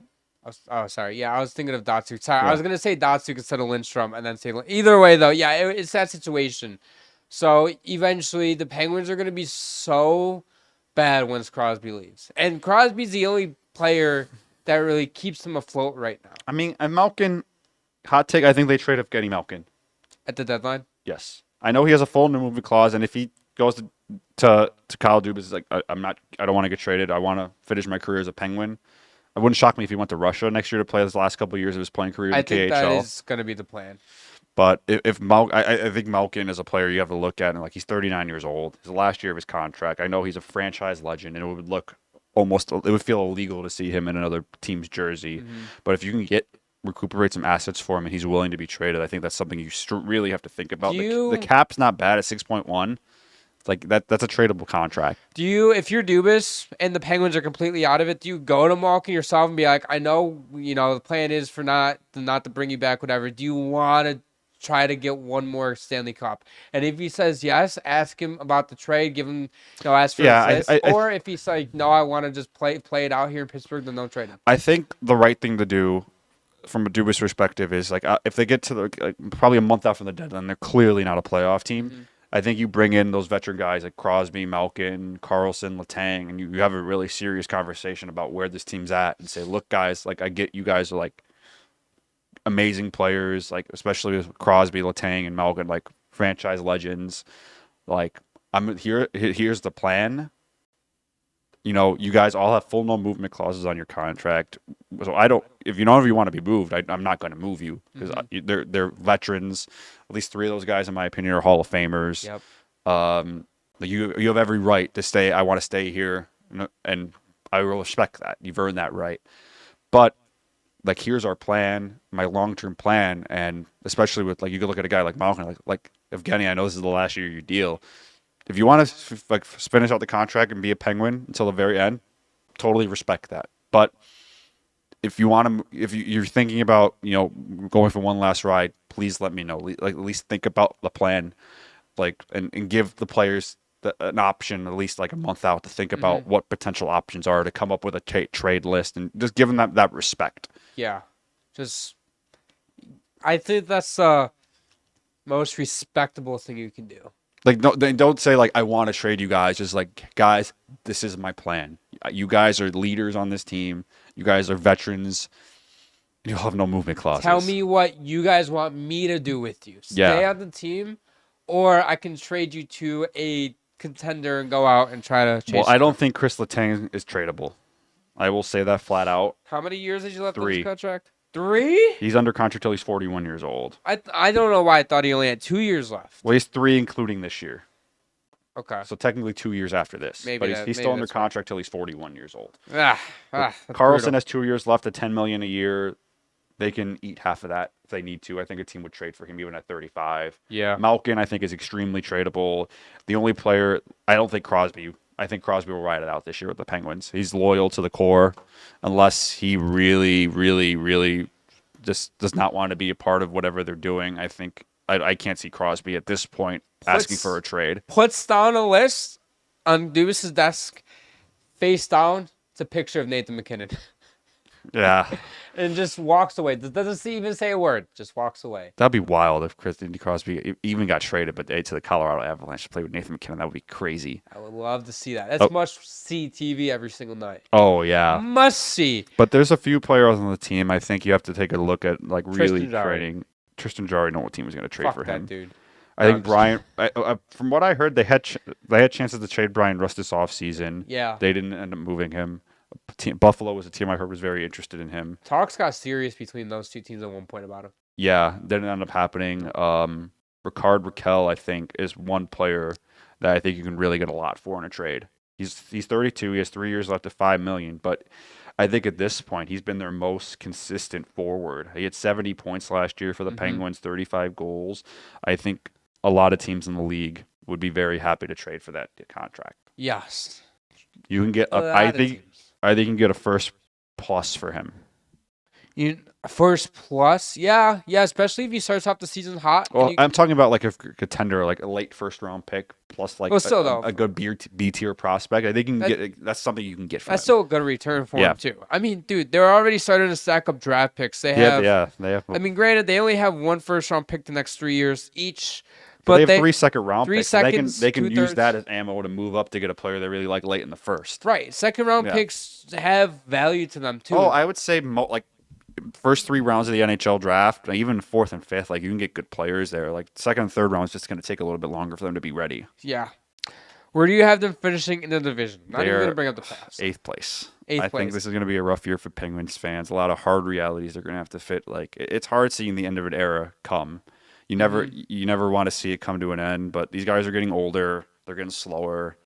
Sorry. Yeah, I was thinking of Datsuk. Sorry, yeah. I was gonna say Datsuk instead of Lindstrom, and then say either way though. Yeah, it's that situation. So eventually, the Penguins are going to be so bad once Crosby leaves. And Crosby's the only player that really keeps them afloat right now. I mean, and Malkin, hot take, I think they trade up Getty Malkin. At the deadline? Yes. I know he has a full no movement clause, and if he goes to Kyle Dubas, it's like, I don't want to get traded. I want to finish my career as a Penguin. It wouldn't shock me if he went to Russia next year to play his last couple of years of his playing career in the KHL. I think that is going to be the plan. But I think Malkin is a player you have to look at, and like, he's 39 years old. His last year of his contract. I know he's a franchise legend, and it would feel illegal to see him in another team's jersey. Mm-hmm. But if you can recuperate some assets for him, and he's willing to be traded, I think that's something you really have to think about. The cap's not bad at 6.1. Like that's a tradable contract. If you're Dubas and the Penguins are completely out of it, do you go to Malkin yourself and be like, I know, the plan is for not to bring you back, whatever. Do you want to try to get one more Stanley Cup? And if he says yes, ask him about the trade, give him, ask for his list. Or if he's like, no, I want to just play it out here in Pittsburgh, then don't trade him. I think the right thing to do from a Dubas perspective is, like, if they get to probably a month out from the deadline, they're clearly not a playoff team. Mm-hmm. I think you bring in those veteran guys like Crosby, Malkin, Carlson, Letang, and you have a really serious conversation about where this team's at, and say, look, guys, like, I get you guys are like amazing players, like especially with Crosby, Letang, and Malkin, like franchise legends. Like, I'm here. Here's the plan. You guys all have full no movement clauses on your contract. So if you want to be moved, I'm not going to move you, because they're veterans. At least 3 of those guys, in my opinion, are Hall of Famers. Yep. You have every right to stay. I want to stay here, and I will respect that. You've earned that right. But, like, here's our plan, my long-term plan, and especially with, like, you could look at a guy like Malkin, like Evgeny. I know this is the last year of your deal. If you want to finish out the contract and be a Penguin until the very end, totally respect that. But if you're thinking about going for one last ride, please let me know. Like, at least think about the plan, like, and give the players an option, at least like a month out, to think about what potential options are, to come up with a trade list, and just give them that respect. Yeah, I think that's the most respectable thing you can do. Like, no, they don't say, like, I want to trade you guys. Just like, guys, this is my plan. You guys are leaders on this team. You guys are veterans. You'll have no movement clauses. Tell me what you guys want me to do with you. Stay on the team, or I can trade you to a contender and go out and try to chase. Well, I don't think Chris Letang is tradable. I will say that flat out. How many years did you left 3 on his contract? 3? He's under contract till he's 41 years old. I don't know why I thought he only had 2 years left. Well, he's 3 including this year. Okay. So technically 2 years after this. But he's still under contract till he's 41 years old. Carlson brutal. has 2 years left at $10 million a year. They can eat half of that if they need to. I think a team would trade for him even at 35. Yeah. Malkin, I think, is extremely tradable. The only player, I don't think Crosby. I think Crosby will ride it out this year with the Penguins. He's loyal to the core, unless he really, really, really just does not want to be a part of whatever they're doing. I think I can't see Crosby at this point asking for a trade. Puts down a list on Dubas' desk, face down. It's a picture of Nathan McKinnon. Yeah. And just walks away. Doesn't even say a word. Just walks away. That'd be wild if Sidney Crosby even got traded, but to the Colorado Avalanche to play with Nathan McKinnon. That would be crazy. I would love to see that. That's must-see TV every single night. Oh, yeah. Must see. But there's a few players on the team I think you have to take a look at, like, really trading. Tristan Jarry, no team was going to trade for him. That dude. I think Brian. From what I heard, they had chances to trade Brian Rust this offseason. Yeah. They didn't end up moving him. Buffalo was a team I heard was very interested in him. Talks got serious between those two teams at one point about him. Yeah, didn't end up happening. Ricard Raquel, I think, is one player that I think you can really get a lot for in a trade. He's 32. He has 3 years left at $5 million, but I think at this point he's been their most consistent forward. He had 70 points last year for the Penguins, 35 goals. I think a lot of teams in the league would be very happy to trade for that contract. Yes, you can get. I think you can get a first plus for him. First plus, yeah, especially if he starts off the season hot. Well, I'm talking about like a contender, like a late first round pick plus like a good B tier prospect. I think you can get that's something you can get for that's him. Still a good return for him too. I mean, dude, they're already starting to stack up draft picks. They have. I mean, granted, they only have one first round pick the next 3 years each. But they have 3 second round picks. Seconds, they can use that as ammo to move up to get a player they really like late in the first. Right, second round picks have value to them too. Oh, I would say like first 3 rounds of the NHL draft, even 4th and 5th, like you can get good players there. Like second and third round is just going to take a little bit longer for them to be ready. Yeah. Where do you have them finishing in the division? Not even going to bring up the playoffs. 8th place. I think this is going to be a rough year for Penguins fans. A lot of hard realities they're going to have to fit. Like it's hard seeing the end of an era come. You never want to see it come to an end, but these guys are getting older. They're getting slower.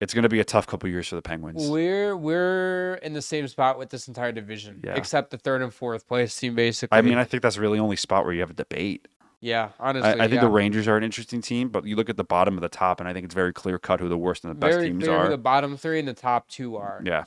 It's going to be a tough couple years for the Penguins. We're in the same spot with this entire division, except the 3rd and 4th place team, basically. I mean, I think that's really the only spot where you have a debate. Yeah, honestly. I think the Rangers are an interesting team, but you look at the bottom of the top, and I think it's very clear-cut who the worst and the best teams are. Who the bottom 3 and the top 2 are. Yeah.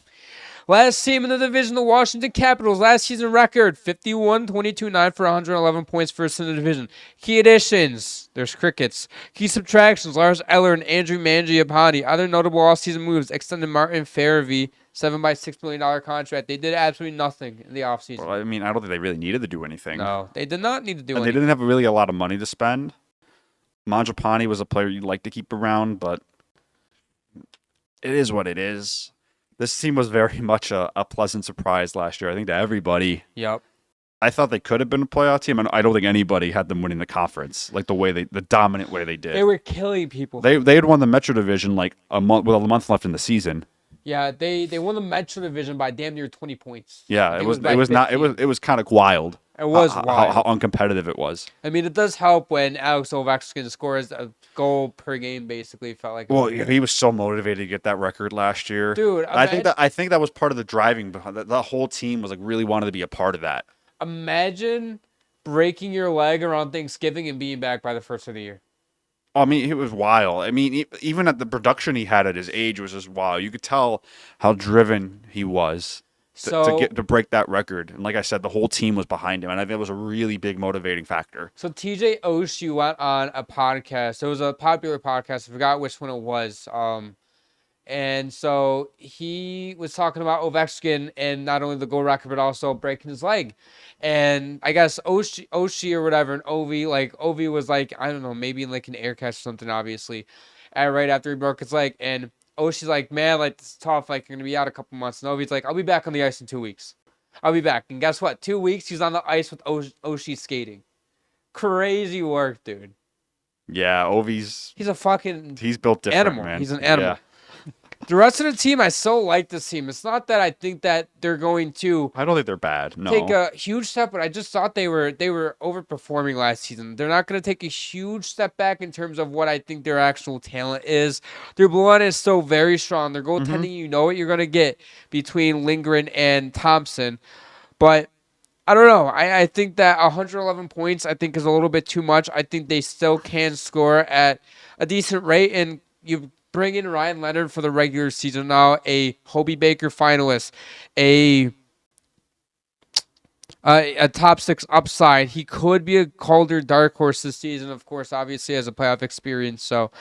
Last team in the division, the Washington Capitals. Last season record, 51-22-9 for 111 points first in the division. Key additions, there's crickets. Key subtractions, Lars Eller and Andrew Mangiapane. Other notable all-season moves, extended Martin Farabee, $7 by $6 million contract. They did absolutely nothing in the offseason. Well, I mean, I don't think they really needed to do anything. No, they did not need to do anything. They didn't have really a lot of money to spend. Mangiapane was a player you'd like to keep around, but it is what it is. This team was very much a pleasant surprise last year, I think, to everybody. Yep. I thought they could have been a playoff team, and I don't think anybody had them winning the conference like the dominant way they did. They were killing people. They had won the Metro Division like a month left in the season. Yeah, they won the Metro Division by damn near 20 points. Yeah, it was kind of wild. It was wild. How uncompetitive it was. I mean, it does help when Alex Ovechkin scores a goal per game. Basically, felt like. Well, he was so motivated to get that record last year, dude. I think that was part of the driving behind that. The whole team was like really wanted to be a part of that. Imagine breaking your leg around Thanksgiving and being back by the first of the year. I mean, it was wild. I mean, even at the production he had at his age was just wild. You could tell how driven he was to break that record. And like I said, the whole team was behind him, and I think it was a really big motivating factor. So TJ Oshie went on a podcast. It was a popular podcast. I forgot which one it was. And so he was talking about Ovechkin and not only the goal record, but also breaking his leg. And I guess Oshie or whatever, and Ovi was like, I don't know, maybe in like an air catch or something, obviously, right after he broke his leg. And Oshie's like, man, like, this is tough. Like, you're going to be out a couple months. And Ovi's like, I'll be back on the ice in 2 weeks. I'll be back. And guess what? 2 weeks, he's on the ice with Oshie skating. Crazy work, dude. Yeah, Ovi's... He's built different, animal. Man. He's an animal. Yeah. The rest of the team, I still like this team. It's not that I think that they're going to... I don't think they're bad, no. Take a huge step, but I just thought they were overperforming last season. They're not going to take a huge step back in terms of what I think their actual talent is. Their blue line is still very strong. Their goaltending, you know what you're going to get between Lindgren and Thompson. But I don't know. I think that 111 points, I think, is a little bit too much. I think they still can score at a decent rate, and you bring in Ryan Leonard for the regular season now, a Hobie Baker finalist, a top 6 upside. He could be a Calder dark horse this season, of course, obviously has a playoff experience. So,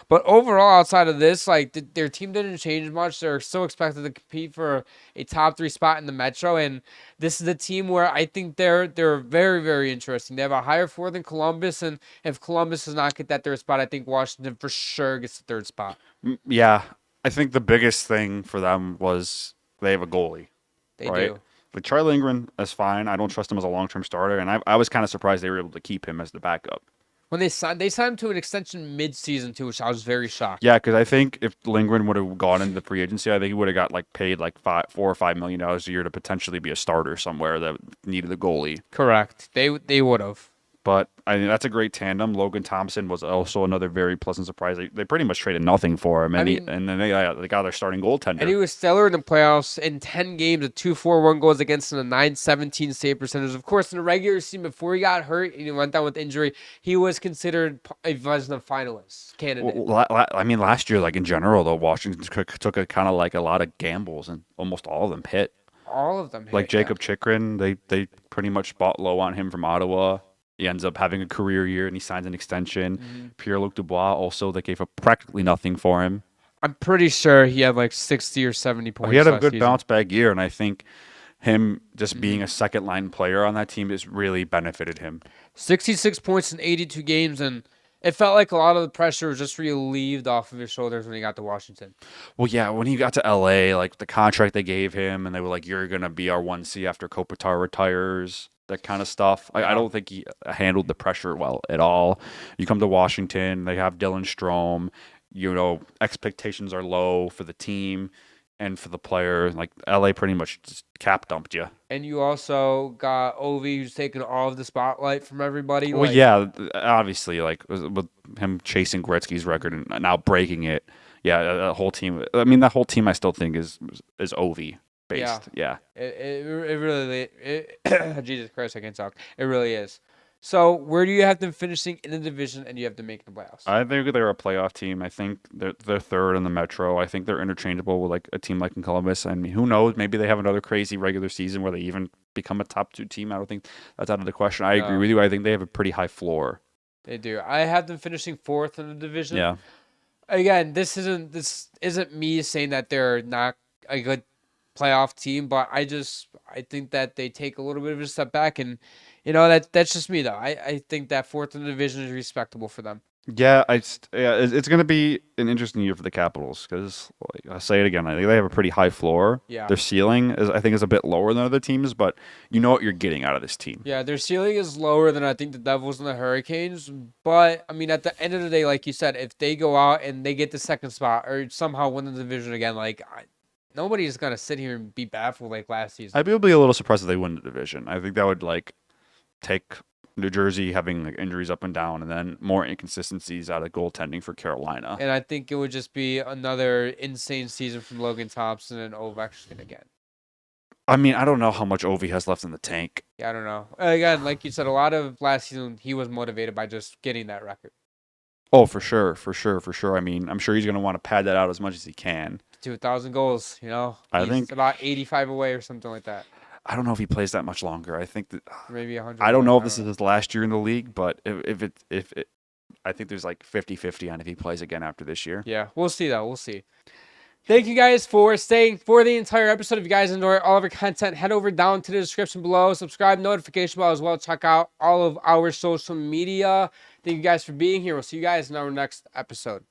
but overall, outside of this, like their team didn't change much. They're still expected to compete for a top 3 spot in the Metro, and this is the team where I think they're very, very interesting. They have a higher floor than Columbus, and if Columbus does not get that 3rd spot, I think Washington for sure gets the 3rd spot. Yeah, I think the biggest thing for them was they have a goalie. They do. Like Charlie Lindgren is fine. I don't trust him as a long-term starter, and I was kind of surprised they were able to keep him as the backup. When they signed him to an extension mid-season too, which I was very shocked. Yeah, because I think if Lindgren would have gone into the free agency, I think he would have got paid $4 or $5 million a year to potentially be a starter somewhere that needed a goalie. Correct. They would have. But I mean, that's a great tandem. Logan Thompson was also another very pleasant surprise. They pretty much traded nothing for him, and then they got their starting goaltender. And he was stellar in the playoffs in 10 games, a 2.41 goals against and a .917 save percentage. Of course, in the regular season, before he got hurt and he went down with injury, he was considered a Vezina finalist candidate. Well, I mean, last year, in general, though, Washington took a kind of a lot of gambles, and almost all of them hit. All of them hit. Jacob Chychrun, they pretty much bought low on him from Ottawa. He ends up having a career year, and he signs an extension. Mm-hmm. Pierre-Luc Dubois, also, they gave up practically nothing for him. I'm pretty sure he had 60 or 70 points. He had a good bounce-back year, and I think him just being a second-line player on that team has really benefited him. 66 points in 82 games, and it felt like a lot of the pressure was just relieved off of his shoulders when he got to Washington. Well, yeah, when he got to L.A., the contract they gave him, and they were like, you're going to be our 1C after Kopitar retires. That kind of stuff. I don't think he handled the pressure well at all. You come to Washington, they have Dylan Strome. Expectations are low for the team and for the player. LA pretty much just cap dumped you. And you also got Ovi, who's taking all of the spotlight from everybody. Well, yeah, obviously, with him chasing Gretzky's record and now breaking it. Yeah, that whole team. I mean, that whole team I still think is Ovi. Based. Yeah. It really Jesus Christ, I can't talk. It really is. So where do you have them finishing in the division and you have them making the playoffs? I think they're a playoff team. I think they're third in the Metro. I think they're interchangeable with a team like in Columbus. I mean, who knows? Maybe they have another crazy regular season where they even become a top 2 team. I don't think that's out of the question. I agree with you. I think they have a pretty high floor. They do. I have them finishing 4th in the division. Yeah. Again, this isn't me saying that they're not a good playoff team, but I think that they take a little bit of a step back, and that's just me though. I think that 4th in the division is respectable for them. Yeah, it's going to be an interesting year for the Capitals because I'll say it again. I think they have a pretty high floor. Yeah, their ceiling is a bit lower than other teams, but you know what you're getting out of this team. Yeah, their ceiling is lower than I think the Devils and the Hurricanes, but I mean at the end of the day, like you said, if they go out and they get the 2nd spot or somehow win the division again, nobody's going to sit here and be baffled like last season. I'd be a little surprised if they win the division. I think that would take New Jersey having injuries up and down and then more inconsistencies out of goaltending for Carolina. And I think it would just be another insane season from Logan Thompson and Ovechkin again. I mean, I don't know how much Ovi has left in the tank. Yeah, I don't know. Again, like you said, a lot of last season he was motivated by just getting that record. Oh, for sure. I mean, I'm sure he's going to want to pad that out as much as he can. 2,000 goals, I think about 85 away or something like that. I don't know if he plays that much longer. I think that maybe 100. I don't know if this is his last year in the league, but if it, I think there's 50-50 on if he plays again after this year. Yeah, we'll see though. We'll see. Thank you guys for staying for the entire episode. If you guys enjoy all of our content, head over down to the description below. Subscribe, notification bell as well. Check out all of our social media. Thank you guys for being here. We'll see you guys in our next episode.